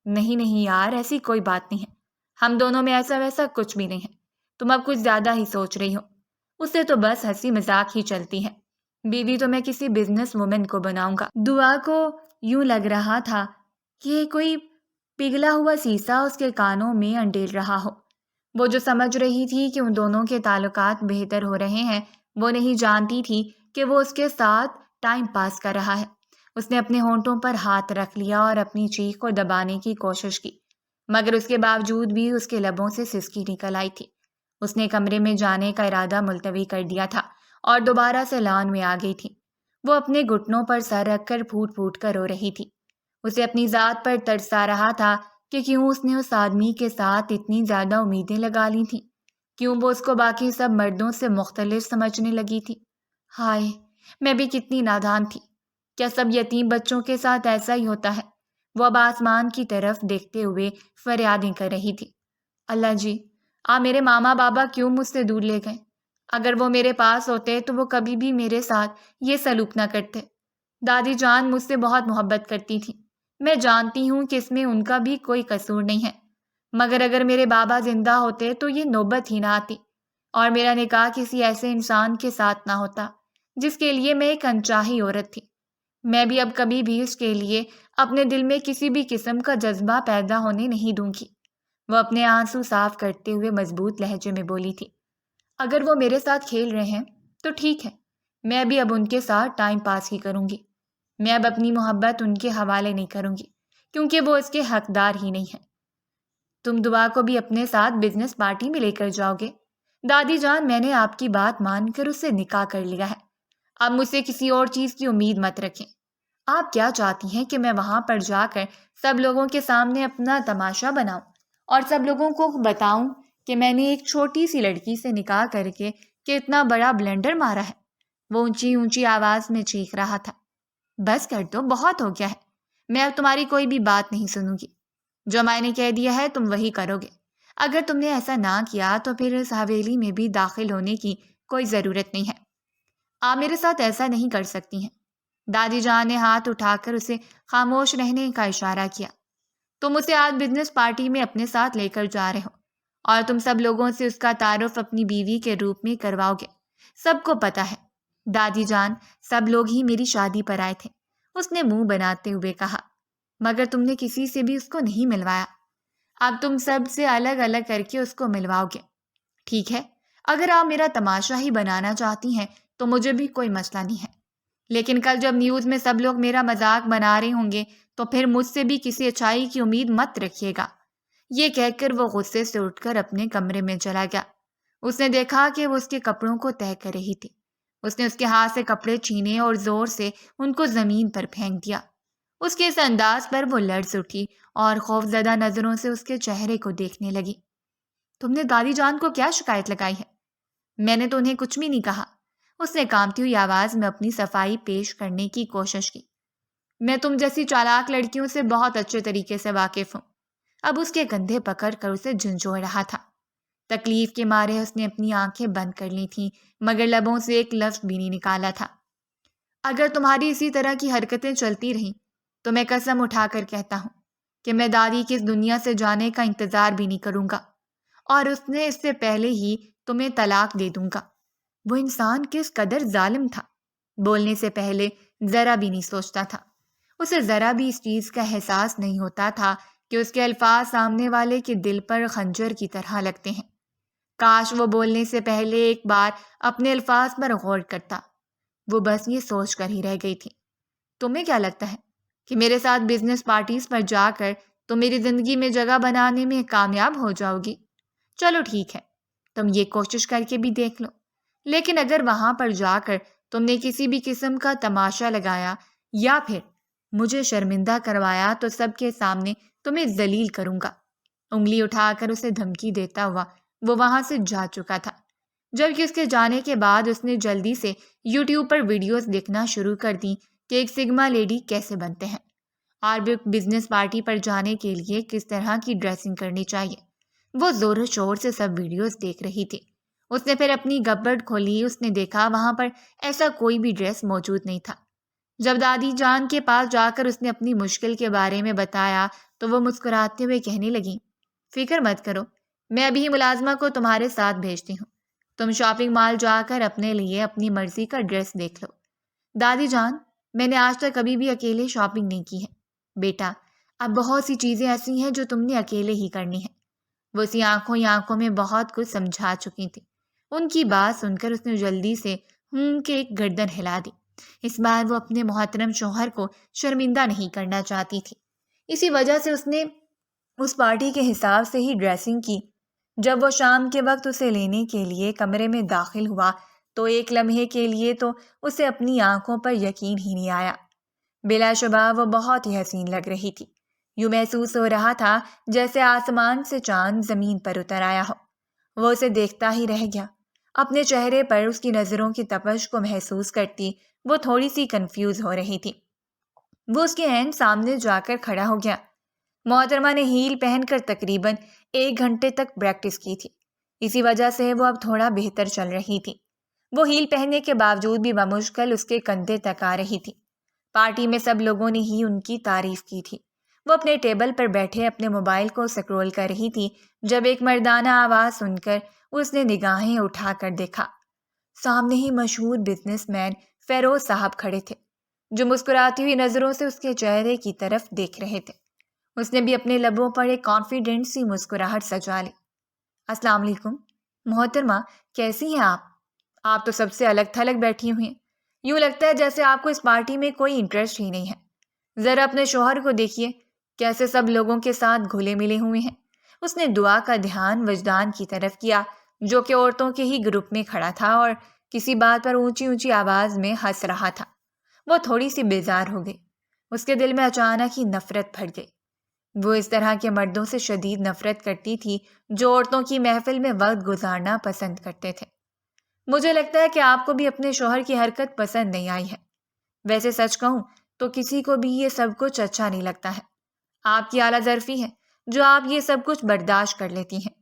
نہیں نہیں یار، ایسی کوئی بات نہیں ہے، ہم دونوں میں ایسا ویسا کچھ بھی نہیں ہے، تم اب کچھ زیادہ ہی سوچ رہی ہو۔ اسے تو بس ہنسی مذاق ہی چلتی ہے، بیوی تو میں کسی بزنس وومن کو بناؤں گا۔ دعا کو یوں لگ رہا تھا کہ کوئی پگھلا ہوا سیسا اس کے کانوں میں انڈیل رہا ہو۔ وہ جو سمجھ رہی تھی کہ ان دونوں کے تعلقات بہتر ہو رہے ہیں، وہ نہیں جانتی تھی کہ وہ اس کے ساتھ ٹائم پاس کر رہا ہے۔ اس نے اپنے ہونٹوں پر ہاتھ رکھ لیا اور اپنی چیخ کو دبانے کی کوشش کی، مگر اس کے باوجود بھی اس کے لبوں سے سسکی نکل آئی تھی۔ اس نے کمرے میں جانے کا ارادہ ملتوی کر دیا تھا اور دوبارہ سے لان میں آ گئی تھی۔ وہ اپنے گھٹنوں پر سر رکھ کر پھوٹ پھوٹ کر رو رہی تھی۔ اسے اپنی ذات پر ترس آ رہا تھا کہ کیوں اس نے اس آدمی کے ساتھ اتنی زیادہ امیدیں لگا لی تھیں، کیوں وہ اس کو باقی سب مردوں سے مختلف سمجھنے لگی تھی۔ ہائے، میں بھی کتنی نادان تھی، کیا سب یتیم بچوں کے ساتھ ایسا ہی ہوتا ہے؟ وہ اب آسمان کی طرف دیکھتے ہوئے فریادیں کر رہی تھی۔ اللہ جی، میرے ماما بابا کیوں مجھ سے دور لے گئے؟ اگر وہ میرے پاس ہوتے تو وہ کبھی بھی میرے ساتھ یہ سلوک نہ کرتے۔ دادی جان مجھ سے بہت محبت کرتی تھی۔ میں جانتی ہوں کہ اس میں ان کا بھی کوئی قصور نہیں ہے، مگر اگر میرے بابا زندہ ہوتے تو یہ نوبت ہی نہ آتی اور میرا نکاح کسی ایسے انسان کے ساتھ نہ ہوتا جس کے لیے میں ایک انچاہی عورت تھی۔ میں بھی اب کبھی بھی اس کے لیے اپنے دل میں کسی بھی قسم کا جذبہ پیدا ہونے نہیں دوں گی۔ وہ اپنے آنسو صاف کرتے ہوئے مضبوط لہجے میں بولی تھی۔ اگر وہ میرے ساتھ کھیل رہے ہیں تو ٹھیک ہے، میں بھی اب ان کے ساتھ ٹائم پاس ہی کروں گی۔ میں اب اپنی محبت ان کے حوالے نہیں کروں گی کیونکہ وہ اس کے حقدار ہی نہیں ہے۔ تم دعا کو بھی اپنے ساتھ بزنس پارٹی میں لے کر جاؤ گے؟ دادی جان، میں نے آپ کی بات مان کر اس سے نکاح کر لیا ہے۔ اب مجھ سے کسی اور چیز کی امید مت رکھیں۔ آپ کیا چاہتی ہیں کہ میں وہاں پر جا کر سب لوگوں کے سامنے اپنا تماشا بناؤں اور سب لوگوں کو بتاؤں کہ میں نے ایک چھوٹی سی لڑکی سے نکاح کر کے اتنا بڑا بلنڈر مارا ہے؟ وہ اونچی اونچی آواز میں چیخ رہا تھا۔ بس کر دو، بہت ہو گیا ہے۔ میں اب تمہاری کوئی بھی بات نہیں سنوں گی۔ جو میں نے کہہ دیا ہے تم وہی کرو گے۔ اگر تم نے ایسا نہ کیا تو پھر اس حویلی میں بھی داخل ہونے کی کوئی ضرورت نہیں ہے۔ آپ میرے ساتھ ایسا نہیں کر سکتی ہیں۔ دادی جان نے ہاتھ اٹھا کر اسے خاموش رہنے کا اشارہ کیا۔ تم اسے آج بزنس پارٹی میں اپنے ساتھ لے کر جا رہے ہو اور تم سب لوگوں سے اس کا تعارف اپنی بیوی کے روپ میں کرواؤ گے۔ سب کو پتہ ہے دادی جان، سب لوگ ہی میری شادی پر آئے تھے، اس نے منہ بناتے ہوئے کہا، مگر تم نے کسی سے بھی اس کو نہیں ملوایا۔ اب تم سب سے الگ الگ کر کے اس کو ملواؤ گے۔ ٹھیک ہے، اگر آپ میرا تماشا ہی بنانا چاہتی ہیں تو مجھے بھی کوئی مسئلہ نہیں ہے، لیکن کل جب نیوز میں سب لوگ میرا مذاق بنا رہے ہوں گے تو پھر مجھ سے بھی کسی اچھائی کی امید مت رکھیے گا۔ یہ کہہ کر وہ غصے سے اٹھ کر اپنے کمرے میں چلا گیا۔ اس نے دیکھا کہ وہ اس کے کپڑوں کو طے کر رہی تھی۔ اس نے اس کے ہاتھ سے کپڑے چھینے اور زور سے ان کو زمین پر پھینک دیا۔ اس کے اس انداز پر وہ لرز اٹھی اور خوفزدہ نظروں سے اس کے چہرے کو دیکھنے لگی۔ تم نے دادی جان کو کیا شکایت لگائی ہے؟ میں نے تو انہیں کچھ بھی نہیں کہا۔ اس نے کانپتی ہوئی آواز میں اپنی صفائی پیش کرنے کی کوشش کی۔ میں تم جیسی چالاک لڑکیوں سے بہت اچھے طریقے سے واقف ہوں۔ اب اس کے کندھے پکڑ کر اسے جھنجھوڑ رہا تھا۔ تکلیف کے مارے اس نے اپنی آنکھیں بند کر لی تھیں، مگر لبوں سے ایک لفظ بھی نہیں نکالا تھا۔ اگر تمہاری اسی طرح کی حرکتیں چلتی رہیں تو میں قسم اٹھا کر کہتا ہوں کہ میں دادی کی اس دنیا سے جانے کا انتظار بھی نہیں کروں گا، اور اس نے اس سے پہلے ہی تمہیں طلاق دے دوں گا۔ وہ انسان کس قدر ظالم تھا، بولنے سے پہلے ذرا بھی نہیں سوچتا تھا۔ اسے ذرا بھی اس چیز کا احساس نہیں ہوتا تھا کہ اس کے الفاظ سامنے والے کے دل پر خنجر کی طرح لگتے ہیں۔ کاش وہ بولنے سے پہلے ایک بار اپنے الفاظ پر غور کرتا۔ وہ بس یہ سوچ کر ہی رہ گئی تھی۔ تمہیں کیا لگتا ہے کہ میرے ساتھ بزنس پارٹیز پر جا کر تم میری زندگی میں جگہ بنانے میں کامیاب ہو جاؤ گی؟ چلو ٹھیک ہے، تم یہ کوشش کر کے بھی دیکھ لو، لیکن اگر وہاں پر جا کر تم نے کسی بھی قسم کا تماشا لگایا یا پھر مجھے شرمندہ کروایا تو سب کے سامنے تمہیں ذلیل کروں گا۔ انگلی اٹھا کر اسے دھمکی دیتا ہوا وہ وہاں سے جا چکا تھا۔ جبکہ اس کے جانے کے بعد اس نے جلدی سے یوٹیوب پر ویڈیوز دیکھنا شروع کر دی کہ ایک سگما لیڈی کیسے بنتے ہیں اور بزنس پارٹی پر جانے کے لیے کس طرح کی ڈریسنگ کرنی چاہیے۔ وہ زور و شور سے سب ویڈیوز دیکھ رہی تھی۔ اس نے پھر اپنی گبڑ کھولی۔ اس نے دیکھا وہاں پر ایسا کوئی بھی ڈریس موجود نہیں تھا۔ جب دادی جان کے پاس جا کر اس نے اپنی مشکل کے بارے میں بتایا تو وہ مسکراتے ہوئے کہنے لگی، فکر مت کرو، میں ابھی ہی ملازمہ کو تمہارے ساتھ بھیجتی ہوں۔ تم شاپنگ مال جا کر اپنے لیے اپنی مرضی کا ڈریس دیکھ لو۔ دادی جان، میں نے آج تک کبھی بھی اکیلے شاپنگ نہیں کی ہے۔ بیٹا، اب بہت سی چیزیں ایسی ہیں جو تم نے اکیلے ہی کرنی ہیں۔ وہ اسی آنکھوں میں بہت کچھ سمجھا چکی تھی۔ ان کی بات سن کر اس نے جلدی سے کہ ایک گردن ہلا دی۔ اس بار وہ اپنے محترم شوہر کو شرمندہ نہیں کرنا چاہتی تھی۔ اسی وجہ سے اس نے اس پارٹی کے حساب سے ہی ڈریسنگ کی۔ جب وہ شام کے وقت اسے لینے کے لیے کمرے میں داخل ہوا تو ایک لمحے کے لیے تو اسے اپنی آنکھوں پر یقین ہی نہیں آیا۔ بلا شبہ وہ بہت ہی حسین لگ رہی تھی۔ یوں محسوس ہو رہا تھا جیسے آسمان سے چاند زمین پر اتر آیا ہو۔ وہ اسے دیکھتا ہی رہ گیا۔ اپنے چہرے پر اس کی نظروں کی تپش کو محسوس کرتی وہ تھوڑی سی کنفیوز ہو رہی تھی۔ وہ اس کے عین سامنے جا کر کھڑا ہو گیا۔ محترمہ نے ہیل پہن کر تقریباً 1 گھنٹے تک پریکٹس کی تھی۔ اسی وجہ سے وہ اب تھوڑا بہتر چل رہی تھی۔ وہ ہیل پہننے کے باوجود بھی بمشکل اس کے کندھے تک آ رہی تھی۔ پارٹی میں سب لوگوں نے ہی ان کی تعریف کی تھی۔ وہ اپنے ٹیبل پر بیٹھے اپنے موبائل کو سکرول کر رہی تھی جب ایک مردانہ آواز سن کر اس نے نگاہیں اٹھا کر دیکھا۔ سامنے ہی مشہور بزنس مین فیروز صاحب کھڑے تھے، جو مسکراتی ہوئی نظروں سے اس کے چہرے کی طرف دیکھ رہے تھے۔ اس نے بھی اپنے لبوں پر ایک کانفیڈنٹ سی مسکراہٹ سجا لی۔ السلام علیکم محترمہ، کیسی ہیں آپ تو سب سے الگ تھلگ بیٹھی ہوئی ہیں۔ یوں لگتا ہے جیسے آپ کو اس پارٹی میں کوئی انٹرسٹ ہی نہیں ہے۔ ذرا اپنے شوہر کو دیکھیے، کیسے سب لوگوں کے ساتھ گھلے ملے ہوئے ہیں۔ اس نے دعا کا دھیان وجدان کی طرف کیا، جو کہ عورتوں کے ہی گروپ میں کھڑا تھا اور کسی بات پر اونچی اونچی آواز میں ہنس رہا تھا۔ وہ تھوڑی سی بیزار ہو گئی۔ اس کے دل میں اچانک ہی نفرت پھٹ گئی۔ وہ اس طرح کے مردوں سے شدید نفرت کرتی تھی جو عورتوں کی محفل میں وقت گزارنا پسند کرتے تھے۔ مجھے لگتا ہے کہ آپ کو بھی اپنے شوہر کی حرکت پسند نہیں آئی ہے۔ ویسے سچ کہوں تو کسی کو بھی یہ سب کچھ اچھا نہیں لگتا ہے۔ آپ کی اعلیٰ ظرفی ہے جو آپ یہ سب کچھ برداشت کر لیتی ہیں،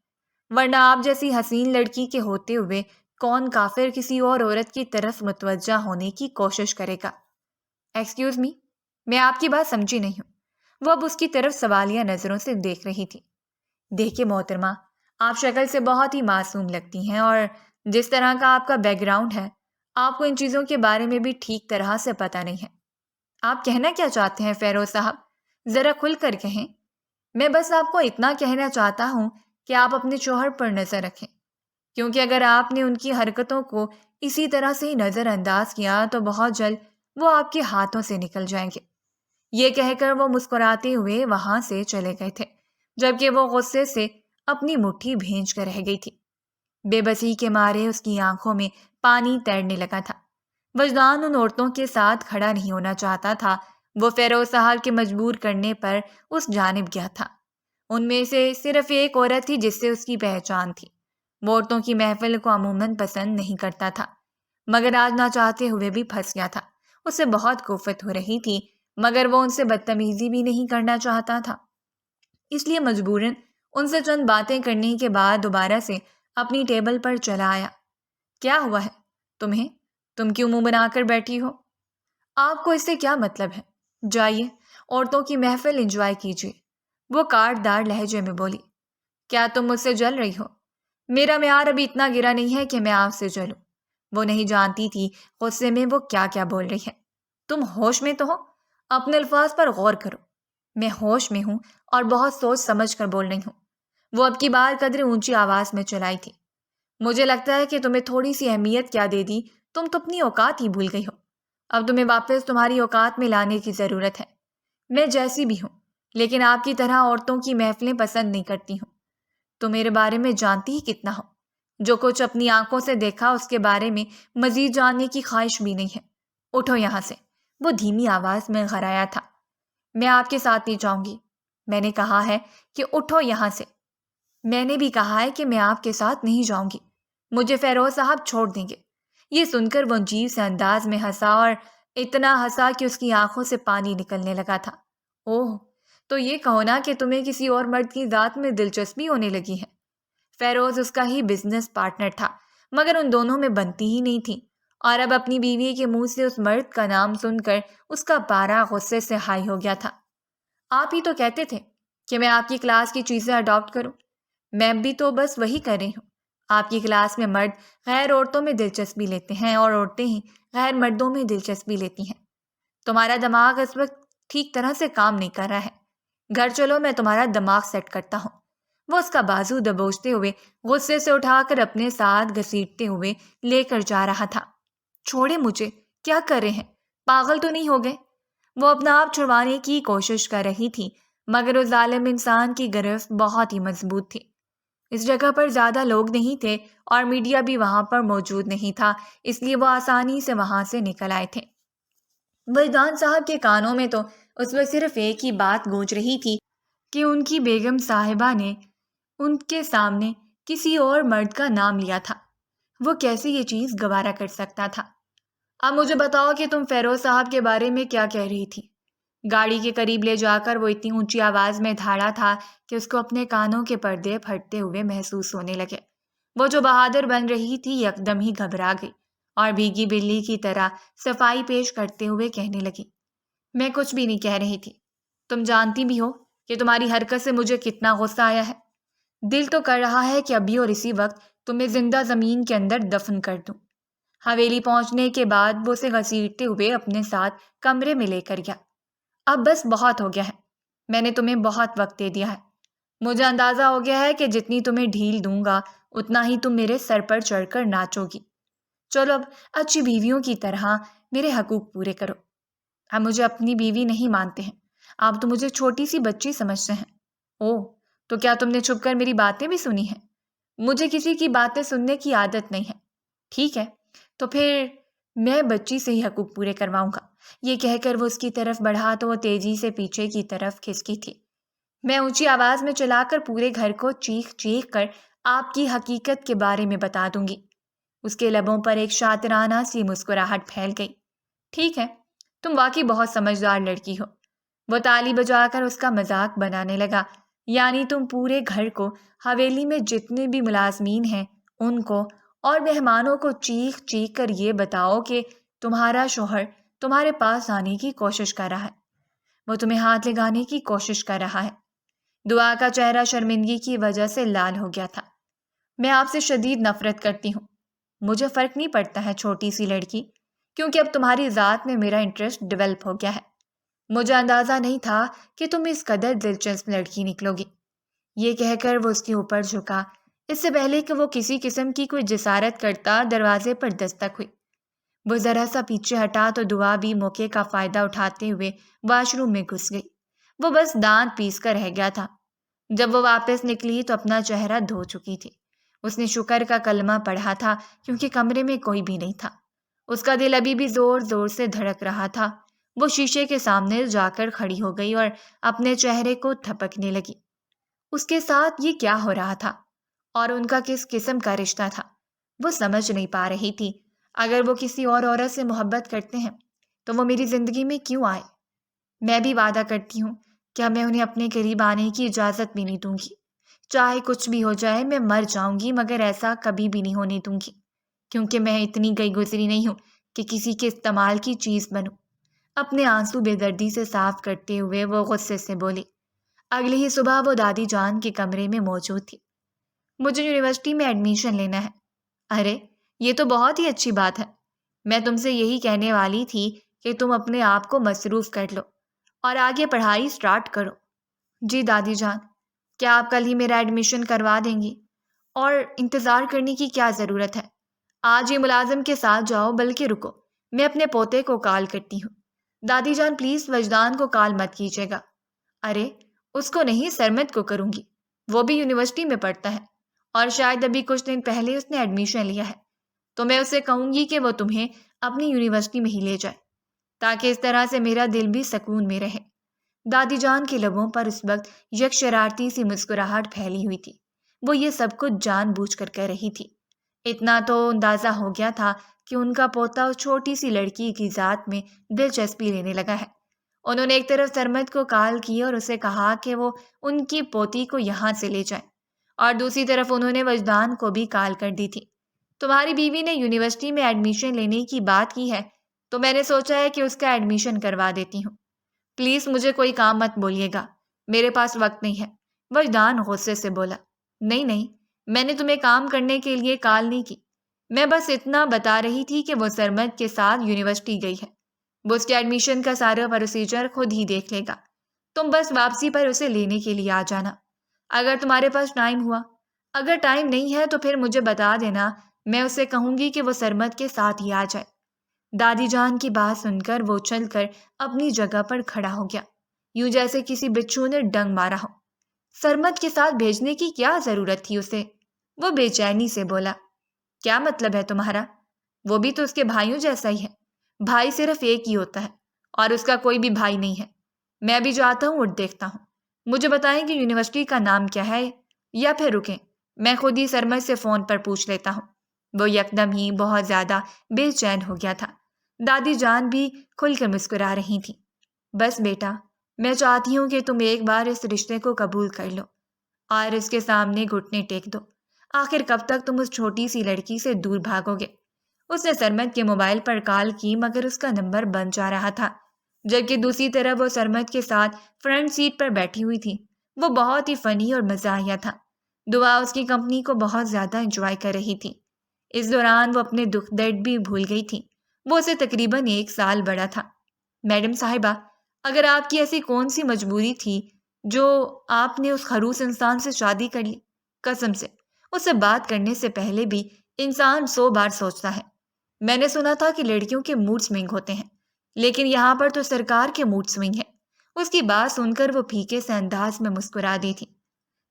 ورنہ آپ جیسی حسین لڑکی کے ہوتے ہوئے کون کافر کسی اور عورت کی طرف متوجہ ہونے کی کوشش کرے گا؟ ایکسکیوز می، میں آپ کی بات سمجھی نہیں ہوں۔ وہ اب اس کی طرف سوالیہ نظروں سے دیکھ رہی تھی۔ دیکھیے محترمہ، آپ شکل سے بہت ہی معصوم لگتی ہیں اور جس طرح کا آپ کا بیک گراؤنڈ ہے، آپ کو ان چیزوں کے بارے میں بھی ٹھیک طرح سے پتہ نہیں ہے۔ آپ کہنا کیا چاہتے ہیں فیروز صاحب؟ ذرا کھل کر کہیں۔ میں بس آپ کو اتنا کہنا چاہتا ہوں کہ آپ اپنے شوہر پر نظر رکھیں، کیونکہ اگر آپ نے ان کی حرکتوں کو اسی طرح سے ہی نظر انداز کیا تو بہت جلد وہ آپ کے ہاتھوں سے نکل جائیں گے۔ یہ کہہ کر وہ مسکراتے ہوئے وہاں سے چلے گئے تھے، جبکہ وہ غصے سے اپنی مٹھی بھینچ کر رہ گئی تھی۔ بے بسی کے مارے اس کی آنکھوں میں پانی تیرنے لگا تھا۔ وجدان ان عورتوں کے ساتھ کھڑا نہیں ہونا چاہتا تھا۔ وہ فیروز صاحب کے مجبور کرنے پر اس جانب گیا تھا۔ ان میں سے صرف ایک عورت تھی جس سے اس کی پہچان تھی۔ وہ عورتوں کی محفل کو عموماً پسند نہیں کرتا تھا، مگر آج نہ چاہتے ہوئے بھی پھنس گیا تھا۔ اسے بہت کوفت ہو رہی تھی، مگر وہ ان سے بدتمیزی بھی نہیں کرنا چاہتا تھا، اس لیے مجبوراً ان سے چند باتیں کرنے کے بعد دوبارہ سے اپنی ٹیبل پر چلا آیا۔ کیا ہوا ہے تمہیں؟ تم کیوں منہ بنا کر بیٹھی ہو؟ آپ کو اس سے کیا مطلب ہے؟ جائیے عورتوں کی محفل انجوائے کیجیے، وہ کاٹ دار لہجے میں بولی۔ کیا تم مجھ سے جل رہی ہو؟ میرا معیار ابھی اتنا گرا نہیں ہے کہ میں آپ سے جلوں۔ وہ نہیں جانتی تھی غصے میں وہ کیا کیا بول رہی ہے۔ تم ہوش میں تو ہو؟ اپنے الفاظ پر غور کرو۔ میں ہوش میں ہوں اور بہت سوچ سمجھ کر بول رہی ہوں۔ وہ اب کی بار قدر اونچی آواز میں چلائی تھی۔ مجھے لگتا ہے کہ تمہیں تھوڑی سی اہمیت کیا دے دی، تم تو اپنی اوقات ہی بھول گئی ہو۔ اب تمہیں واپس تمہاری اوقات میں لانے کی ضرورت ہے۔ میں جیسی بھی ہوں، لیکن آپ کی طرح عورتوں کی محفلیں پسند نہیں کرتی ہوں۔ تو میرے بارے میں جانتی ہی کتنا ہو؟ جو کچھ اپنی آنکھوں سے دیکھا اس کے بارے میں مزید جاننے کی خواہش بھی نہیں ہے۔ اٹھو یہاں سے، وہ دھیمی آواز میں غرایا تھا۔ میں آپ کے ساتھ نہیں جاؤں گی۔ میں نے کہا ہے کہ اٹھو یہاں سے۔ میں نے بھی کہا ہے کہ میں آپ کے ساتھ نہیں جاؤں گی۔ مجھے فیروز صاحب چھوڑ دیں گے۔ یہ سن کر وہ عجیب سے انداز میں ہنسا اور اتنا ہنسا کہ اس کی آنکھوں سے پانی نکلنے لگا تھا۔ اوہ، تو یہ کہو نا کہ تمہیں کسی اور مرد کی ذات میں دلچسپی ہونے لگی ہے۔ فیروز اس کا ہی بزنس پارٹنر تھا، مگر ان دونوں میں بنتی ہی نہیں تھی، اور اب اپنی بیوی کے منہ سے اس مرد کا نام سن کر اس کا پارا غصے سے ہائی ہو گیا تھا۔ آپ ہی تو کہتے تھے کہ میں آپ کی کلاس کی چیزیں اڈاپٹ کروں۔ میں بھی تو بس وہی کر رہی ہوں۔ آپ کی کلاس میں مرد غیر عورتوں میں دلچسپی لیتے ہیں اور عورتیں ہی غیر مردوں میں دلچسپی لیتی ہیں۔ تمہارا دماغ اس وقت ٹھیک طرح سے کام نہیں کر رہا ہے۔ گھر چلو، میں تمہارا دماغ سیٹ کرتا ہوں۔ وہ اس کا بازو دبوچتے ہوئے غصے سے اٹھا کر اپنے ساتھ گھسیٹتے ہوئے لے کر جا رہا تھا۔ چھوڑے مجھے، کیا کر رہے ہیں؟ پاگل تو نہیں ہو گئے؟ وہ اپنا آپ چھڑوانے کی کوشش کر رہی تھی، مگر اس ظالم انسان کی گرفت بہت ہی مضبوط تھی۔ اس جگہ پر زیادہ لوگ نہیں تھے اور میڈیا بھی وہاں پر موجود نہیں تھا، اس لیے وہ آسانی سے وہاں سے نکل آئے تھے۔ وجدان صاحب کے کانوں میں تو اس وقت صرف ایک ہی بات گونج رہی تھی کہ ان کی بیگم صاحبہ نے ان کے سامنے کسی اور مرد کا نام لیا تھا۔ وہ کیسے یہ چیز گوارا کر سکتا تھا؟ اب مجھے بتاؤ کہ تم فیروز صاحب کے بارے میں کیا کہہ رہی تھی؟ گاڑی کے قریب لے جا کر وہ اتنی اونچی آواز میں دھاڑا تھا کہ اس کو اپنے کانوں کے پردے پھٹتے ہوئے محسوس ہونے لگے۔ وہ جو بہادر بن رہی تھی یکدم ہی گھبرا گئی اور بھیگی بلی کی طرح صفائی پیش کرتے ہوئے کہنے لگی، میں کچھ بھی نہیں کہہ رہی تھی. تم جانتی بھی ہو کہ تمہاری حرکت سے مجھے کتنا غصہ آیا ہے. دل تو کر رہا ہے کہ ابھی اور اسی وقت تمہیں زندہ زمین کے اندر دفن کر دوں. حویلی پہنچنے کے بعد وہ اسے گھسیٹتے ہوئے اپنے ساتھ کمرے میں لے کر گیا. اب بس بہت ہو گیا ہے. میں نے تمہیں بہت وقت دے دیا ہے. مجھے اندازہ ہو گیا ہے کہ جتنی تمہیں ڈھیل دوں گا اتنا ہی تم میرے سر پر چڑھ کر ناچو گی. چلو اب اچھی بیویوں کی طرح میرے حقوق پورے کرو. آپ مجھے اپنی بیوی نہیں مانتے ہیں. آپ تو مجھے چھوٹی سی بچی سمجھتے ہیں. اوہ، تو کیا تم نے چھپ کر میری باتیں بھی سنی ہیں؟ مجھے کسی کی باتیں سننے کی عادت نہیں ہے. ٹھیک ہے، تو پھر میں بچی سے ہی حقوق پورے کرواؤں گا. یہ کہہ کر وہ اس کی طرف بڑھا تو وہ تیزی سے پیچھے کی طرف کھسکی تھی. میں اونچی آواز میں چلا کر پورے گھر کو چیخ چیخ کر آپ کی حقیقت کے بارے میں بتا دوں گی. اس کے لبوں پر ایک شاطرانہ سی مسکراہٹ پھیل گئی. ٹھیک ہے، تم واقعی بہت سمجھدار لڑکی ہو. وہ تالی بجا کر اس کا مذاق بنانے لگا. یعنی تم پورے گھر کو، حویلی میں جتنے بھی ملازمین ہیں ان کو اور مہمانوں کو چیخ چیخ کر یہ بتاؤ کہ تمہارا شوہر تمہارے پاس آنے کی کوشش کر رہا ہے. وہ تمہیں ہاتھ لگانے کی کوشش کر رہا ہے. دعا کا چہرہ شرمندگی کی وجہ سے لال ہو گیا تھا. میں آپ سے شدید نفرت کرتی ہوں. مجھے فرق نہیں پڑتا ہے چھوٹی سی لڑکی، کیونکہ اب تمہاری ذات میں میرا انٹرسٹ ڈیولپ ہو گیا ہے. مجھے اندازہ نہیں تھا کہ تم اس قدر دلچسپ لڑکی نکلو گی. یہ کہہ کر وہ اس کے اوپر جھکا. اس سے پہلے کہ وہ کسی قسم کی کوئی جسارت کرتا دروازے پر دستک ہوئی. وہ ذرا سا پیچھے ہٹا تو دعا بھی موقع کا فائدہ اٹھاتے ہوئے واش روم میں گھس گئی. وہ بس دانت پیس کر رہ گیا تھا. جب وہ واپس نکلی تو اپنا چہرہ دھو چکی تھی. اس نے شکر کا کلمہ پڑھا تھا کیونکہ کمرے میں کوئی بھی نہیں تھا. اس کا دل ابھی بھی زور زور سے دھڑک رہا تھا. وہ شیشے کے سامنے جا کر کھڑی ہو گئی اور اپنے چہرے کو تھپکنے لگی. اس کے ساتھ یہ کیا ہو رہا تھا اور ان کا کس قسم کا رشتہ تھا؟ وہ سمجھ نہیں پا رہی تھی. اگر وہ کسی اور عورت سے محبت کرتے ہیں تو وہ میری زندگی میں کیوں آئے؟ میں بھی وعدہ کرتی ہوں کہ میں انہیں اپنے قریب آنے کی اجازت بھی نہیں دوں گی. چاہے کچھ بھی ہو جائے میں مر جاؤں گی، مگر ایسا کبھی بھی نہیں ہونے دوں گی، کیونکہ میں اتنی گئی گزری نہیں ہوں کہ کسی کے استعمال کی چیز بنوں. اپنے آنسو بے دردی سے صاف کرتے ہوئے وہ غصے سے بولی. اگلی ہی صبح وہ دادی جان کے کمرے میں موجود تھی. مجھے یونیورسٹی میں ایڈمیشن لینا ہے. ارے یہ تو بہت ہی اچھی بات ہے. میں تم سے یہی کہنے والی تھی کہ تم اپنے آپ کو مصروف کر لو اور آگے پڑھائی سٹارٹ کرو. جی دادی جان، کیا آپ کل ہی میرا ایڈمیشن کروا دیں گی؟ اور انتظار کرنے کی کیا ضرورت ہے؟ آج ہی ملازم کے ساتھ جاؤ، بلکہ رکو، میں اپنے پوتے کو کال کرتی ہوں. دادی جان پلیز وجدان کو کال مت کیجیے گا. ارے اس کو نہیں، سرمد کو کروں گی. وہ بھی یونیورسٹی میں پڑھتا ہے اور شاید ابھی کچھ دن پہلے اس نے ایڈمیشن لیا ہے. تو میں اسے کہوں گی کہ وہ تمہیں اپنی یونیورسٹی میں ہی لے جائے، تاکہ اس طرح سے میرا دل بھی سکون میں رہے. دادی جان کے لبوں پر اس وقت یک شرارتی سی مسکراہٹ پھیلی ہوئی تھی. وہ یہ سب کچھ جان بوجھ کر کہہ رہی تھی. اتنا تو اندازہ ہو گیا تھا کہ ان کا پوتا اس چھوٹی سی لڑکی کی ذات میں دلچسپی لینے لگا ہے. انہوں نے ایک طرف سرمد کو کال کی اور اسے کہا کہ وہ ان کی پوتی کو یہاں سے لے جائے، اور دوسری طرف انہوں نے وجدان کو بھی کال کر دی تھی. تمہاری بیوی نے یونیورسٹی میں ایڈمیشن لینے کی بات کی ہے تو میں نے سوچا ہے کہ اس کا ایڈمیشن کروا دیتی ہوں. پلیز مجھے کوئی کام مت بولیے گا، میرے پاس وقت نہیں ہے. وجدان غصے سے بولا. نہیں نہیں، میں نے تمہیں کام کرنے کے لیے کال نہیں کی. میں بس اتنا بتا رہی تھی کہ وہ سرمد کے ساتھ یونیورسٹی گئی ہے. وہ اس کے ایڈمیشن کا سارا پروسیجر خود ہی دیکھ لے گا. تم بس واپسی پر اسے لینے کے لیے آ جانا، اگر تمہارے پاس ٹائم ہوا. اگر ٹائم نہیں ہے تو پھر مجھے بتا دینا، میں اسے کہوں گی کہ وہ سرمد کے ساتھ ہی آ جائے. دادی جان کی بات سن کر وہ چل کر اپنی جگہ پر کھڑا ہو گیا، یوں جیسے کسی بچھو نے ڈنگ مارا ہو. سرمد کے ساتھ بھیجنے کی کیا ضرورت تھی اسے؟ وہ بے چینی سے بولا. کیا مطلب ہے تمہارا؟ وہ بھی تو اس کے بھائیوں جیسا ہی ہے. بھائی صرف ایک ہی ہوتا ہے اور اس کا کوئی بھی بھائی نہیں ہے. میں بھی جاتا ہوں اور دیکھتا ہوں. مجھے بتائیں کہ یونیورسٹی کا نام کیا ہے، یا پھر رکیں، میں خود ہی سرمد سے فون پر پوچھ لیتا ہوں. وہ یکدم ہی بہت زیادہ بے چین ہو گیا تھا. دادی جان بھی کھل کر مسکرا رہی تھی. بس بیٹا، میں چاہتی ہوں کہ تم ایک بار اس رشتے کو قبول کر لو اور اس کے سامنے گھٹنے ٹیک دو. آخر کب تک تم اس چھوٹی سی لڑکی سے دور بھاگو گے؟ اس نے سرمد کے موبائل پر کال کی مگر اس کا نمبر بند جا رہا تھا، جبکہ دوسری طرف وہ سرمد کے ساتھ فرنٹ سیٹ پر بیٹھی ہوئی تھی۔ وہ بہت ہی فنی اور مزاحیہ تھا۔ دعا اس کی کمپنی کو بہت زیادہ انجوائے کر رہی تھی۔ اس دوران وہ اپنے دکھ درد بھی بھول گئی تھی۔ وہ اسے تقریباً 1 سال بڑا تھا۔ میڈم صاحبہ، اگر آپ کی ایسی کون سی مجبوری تھی جو آپ نے اس خروس انسان سے شادی کر لی؟ قسم سے اس سے بات کرنے سے پہلے بھی انسان 100 بار سوچتا ہے۔ میں نے سنا تھا کہ لڑکیوں کے موڈ سوئنگ ہوتے ہیں، لیکن یہاں پر تو سرکار کے موڈ سوئنگ ہے۔ اس کی بات سن کر وہ پھیکے سے انداز میں مسکرا دی تھی۔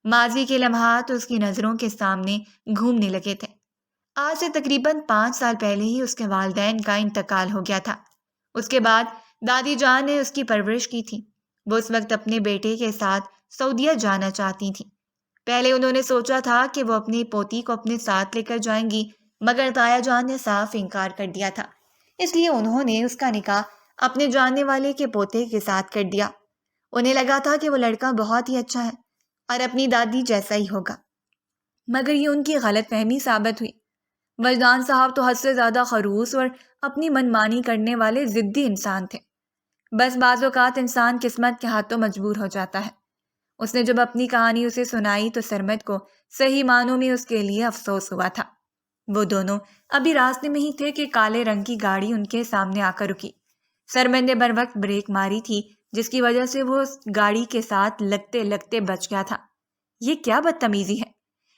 ماضی کے لمحات اس کی نظروں کے سامنے گھومنے لگے تھے۔ آج سے تقریباً 5 سال پہلے ہی اس کے والدین کا انتقال ہو گیا تھا۔ اس کے بعد دادی جان نے اس کی پرورش کی تھی۔ وہ اس وقت اپنے بیٹے کے ساتھ سعودیہ جانا چاہتی تھیں۔ پہلے انہوں نے سوچا تھا کہ وہ اپنی پوتی کو اپنے ساتھ لے کر جائیں گی، مگر تایا جان نے صاف انکار کر دیا تھا۔ اس لیے انہوں نے اس کا نکاح اپنے جاننے والے کے پوتے کے ساتھ کر دیا۔ انہیں لگا تھا کہ وہ لڑکا بہت ہی اچھا ہے اور اپنی دادی جیسا ہی ہوگا، مگر یہ ان کی غلط فہمی ثابت ہوئی۔ وجدان صاحب تو حد سے زیادہ خروس اور اپنی منمانی کرنے والے ضدی انسان تھے۔ بس بعض اوقات انسان قسمت کے ہاتھوں مجبور ہو جاتا ہے۔ اس نے جب اپنی کہانی اسے سنائی تو سرمد کو صحیح معنوں میں اس کے لیے افسوس ہوا تھا۔ وہ دونوں ابھی راستے میں ہی تھے کہ کالے رنگ کی گاڑی ان کے سامنے آ کر رکی۔ سرمد نے بر وقت بریک ماری تھی، جس کی وجہ سے وہ اس گاڑی کے ساتھ لگتے لگتے بچ گیا تھا۔ یہ کیا بدتمیزی ہے!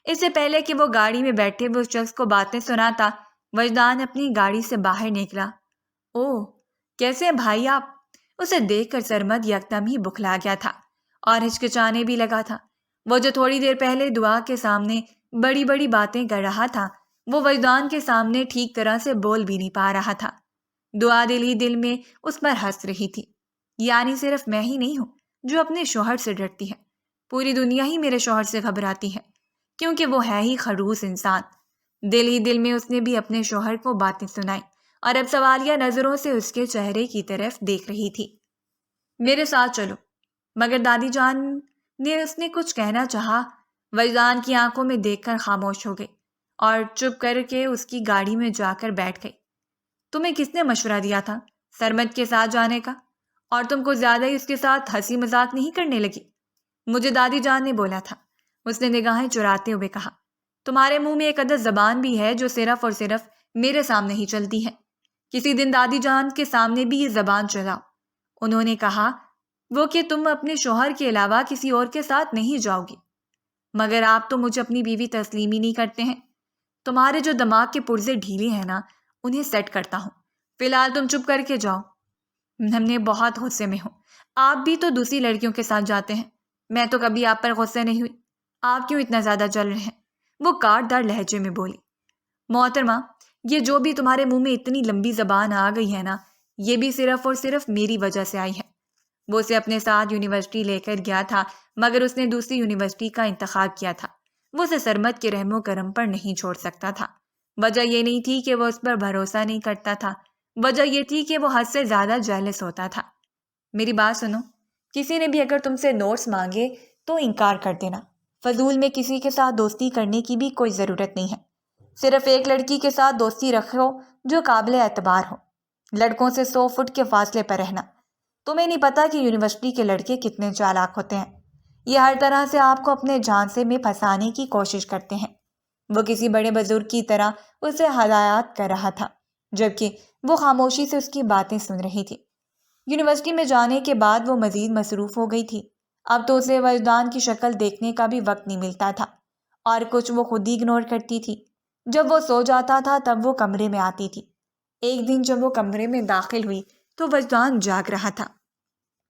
اس سے پہلے کہ وہ گاڑی میں بیٹھے وہ اس شخص کو باتیں سناتا، وجدان اپنی گاڑی سے باہر نکلا۔ اوہ، کیسے ہیں بھائی آپ؟ اسے دیکھ کر سرمد یکدم ہی بکھلا گیا تھا اور ہچکچانے بھی لگا تھا۔ وہ جو تھوڑی دیر پہلے دعا کے سامنے بڑی بڑی باتیں کر رہا تھا، وہ وجدان کے سامنے ٹھیک طرح سے بول بھی نہیں پا رہا تھا۔ دعا دل ہی دل میں اس پر ہنس رہی تھی۔ یعنی صرف میں ہی نہیں ہوں جو اپنے شوہر سے ڈرتی ہے، پوری دنیا ہی میرے شوہر سے گھبراتی ہے، کیونکہ وہ ہے ہی خروس انسان۔ دل ہی دل میں اس نے بھی اپنے شوہر کو باتیں سنائی اور اب سوالیہ نظروں سے اس کے چہرے کی طرف دیکھ رہی تھی۔ میرے ساتھ چلو، مگر دادی جان نے اس نے کچھ کہنا چاہا، وجدان کی آنکھوں میں دیکھ کر خاموش ہو گئی اور چپ کر کے اس کی گاڑی میں جا کر بیٹھ گئی۔ تمہیں کس نے مشورہ دیا تھا سرمد کے ساتھ جانے کا؟ اور تم کو زیادہ ہی اس کے ساتھ ہنسی مذاق نہیں کرنے لگی؟ مجھے دادی جان نے بولا تھا، اس نے نگاہیں چراتے ہوئے کہا۔ تمہارے منہ میں ایک عدد زبان بھی ہے جو صرف اور صرف میرے سامنے ہی چلتی ہے۔ کسی دن دادی جان کے سامنے بھی یہ زبان چلاؤ۔ انہوں نے کہا وہ کہ تم اپنے شوہر کے علاوہ کسی اور کے ساتھ نہیں جاؤ گی، مگر آپ تو مجھے اپنی بیوی تسلیم ہی نہیں کرتے ہیں۔ تمہارے جو دماغ کے پرزے ڈھیلے ہیں نا، انہیں سیٹ کرتا ہوں۔ فی الحال تم چپ کر کے جاؤ۔ ہم نے بہت غصے میں ہوں، آپ بھی تو دوسری لڑکیوں کے ساتھ جاتے ہیں۔ میں تو کبھی آپ پر غصے نہیں ہوئی، آپ کیوں اتنا زیادہ جل رہے ہیں؟ وہ کاٹ دار لہجے میں بولی۔ محترمہ، یہ جو بھی تمہارے منہ میں اتنی لمبی زبان آ گئی ہے نا، یہ بھی صرف اور صرف میری وجہ سے آئی ہے۔ وہ اسے اپنے ساتھ یونیورسٹی لے کر گیا تھا، مگر اس نے دوسری یونیورسٹی کا انتخاب کیا تھا۔ وہ اسے سرمد کے رحم و کرم پر نہیں چھوڑ سکتا تھا۔ وجہ یہ نہیں تھی کہ وہ اس پر بھروسہ نہیں کرتا تھا، وجہ یہ تھی کہ وہ حد سے زیادہ جیلس ہوتا تھا۔ میری بات سنو، کسی نے بھی اگر تم سے نوٹس مانگے تو انکار کر دینا۔ فضول میں کسی کے ساتھ دوستی کرنے کی بھی کوئی ضرورت نہیں ہے۔ صرف ایک لڑکی کے ساتھ دوستی رکھو جو قابل اعتبار ہو۔ لڑکوں سے 100 فٹ کے فاصلے پر رہنا۔ تمہیں نہیں پتا کہ یونیورسٹی کے لڑکے کتنے چالاک ہوتے ہیں۔ یہ ہر طرح سے آپ کو اپنے جھانسے میں پھنسانے کی کوشش کرتے ہیں۔ وہ کسی بڑے بزرگ کی طرح اسے ہدایات کر رہا تھا، جبکہ وہ خاموشی سے اس کی باتیں سن رہی تھی۔ یونیورسٹی میں جانے کے بعد وہ مزید مصروف ہو گئی تھی۔ اب تو اسے وجدان کی شکل دیکھنے کا بھی وقت نہیں ملتا تھا، اور کچھ وہ خود ہی اگنور کرتی تھی۔ جب وہ سو جاتا تھا تب وہ کمرے میں آتی تھی۔ ایک دن جب وہ کمرے میں داخل ہوئی تو وجدان جاگ رہا تھا۔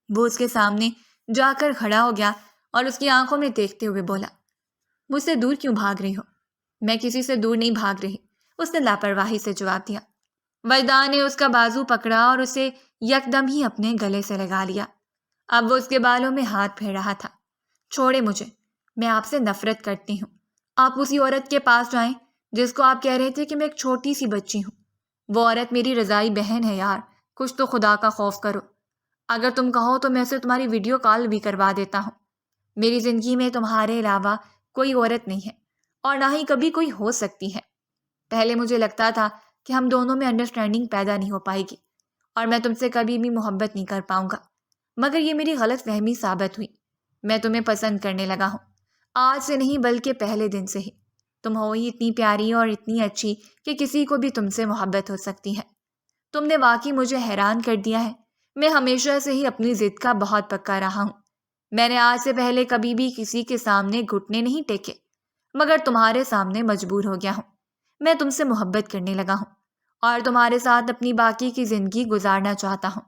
وہ اس کے سامنے جا کر کھڑا ہو گیا اور اس کی آنکھوں میں دیکھتے ہوئے بولا، مجھ سے دور کیوں بھاگ رہی ہو؟ میں کسی سے دور نہیں بھاگ رہی، اس نے لاپرواہی سے جواب دیا۔ وجدان نے اس کا بازو پکڑا اور اسے یکدم ہی اپنے گلے سے لگا لیا۔ اب وہ اس کے بالوں میں ہاتھ پھیر رہا تھا۔ چھوڑے مجھے، میں آپ سے نفرت کرتی ہوں۔ آپ اسی عورت کے پاس جائیں جس کو آپ کہہ رہے تھے کہ میں ایک چھوٹی سی بچی ہوں۔ وہ عورت میری رضائی بہن ہے یار، کچھ تو خدا کا خوف کرو۔ اگر تم کہو تو میں اسے تمہاری ویڈیو کال بھی کروا دیتا ہوں۔ میری زندگی میں تمہارے علاوہ کوئی عورت نہیں ہے، اور نہ ہی کبھی کوئی ہو سکتی ہے۔ پہلے مجھے لگتا تھا کہ ہم دونوں میں انڈرسٹینڈنگ پیدا نہیں ہو پائے گی اور میں تم سے کبھی بھی محبت نہیں کر پاؤں گا، مگر یہ میری غلط فہمی ثابت ہوئی۔ میں تمہیں پسند کرنے لگا ہوں، آج سے نہیں بلکہ پہلے دن سے ہی۔ تم ہو ہی اتنی پیاری اور اتنی اچھی کہ کسی کو بھی تم سے محبت ہو سکتی ہے۔ تم نے واقعی مجھے حیران کر دیا ہے۔ میں ہمیشہ سے ہی اپنی ضد کا بہت پکا رہا ہوں۔ میں نے آج سے پہلے کبھی بھی کسی کے سامنے گھٹنے نہیں ٹیکے، مگر تمہارے سامنے مجبور ہو گیا ہوں۔ میں تم سے محبت کرنے لگا ہوں اور تمہارے ساتھ اپنی باقی کی زندگی گزارنا چاہتا ہوں۔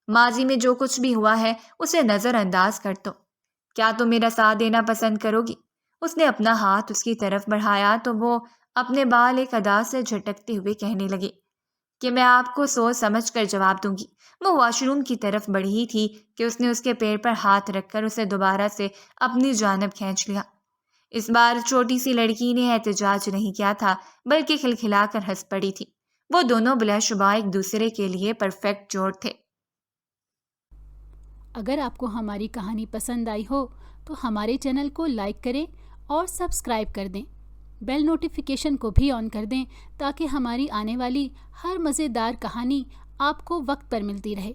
ماضی میں جو کچھ بھی ہوا ہے اسے نظر انداز کر دو۔ کیا تم میرا ساتھ دینا پسند کرو گی؟ اس نے اپنا ہاتھ اس کی طرف بڑھایا تو وہ اپنے بال ایک ادا سے جھٹکتے ہوئے کہنے لگے کہ میں آپ کو سوچ سمجھ کر جواب دوں گی۔ وہ واش روم کی طرف بڑھی تھی کہ اس نے اس کے پیر پر ہاتھ رکھ کر اسے دوبارہ سے اپنی جانب کھینچ لیا۔ اس بار چھوٹی سی لڑکی نے احتجاج نہیں کیا تھا بلکہ کھلکھلا کر ہنس پڑی تھی۔ وہ دونوں بلا شبہ ایک دوسرے کے لیے پرفیکٹ جوڑ تھے۔ اگر آپ کو ہماری کہانی پسند آئی ہو تو ہمارے چینل کو لائک کریں اور سبسکرائب کر دیں۔ بیل نوٹیفیکیشن کو بھی آن کر دیں تاکہ ہماری آنے والی ہر مزیدار کہانی آپ کو وقت پر ملتی رہے۔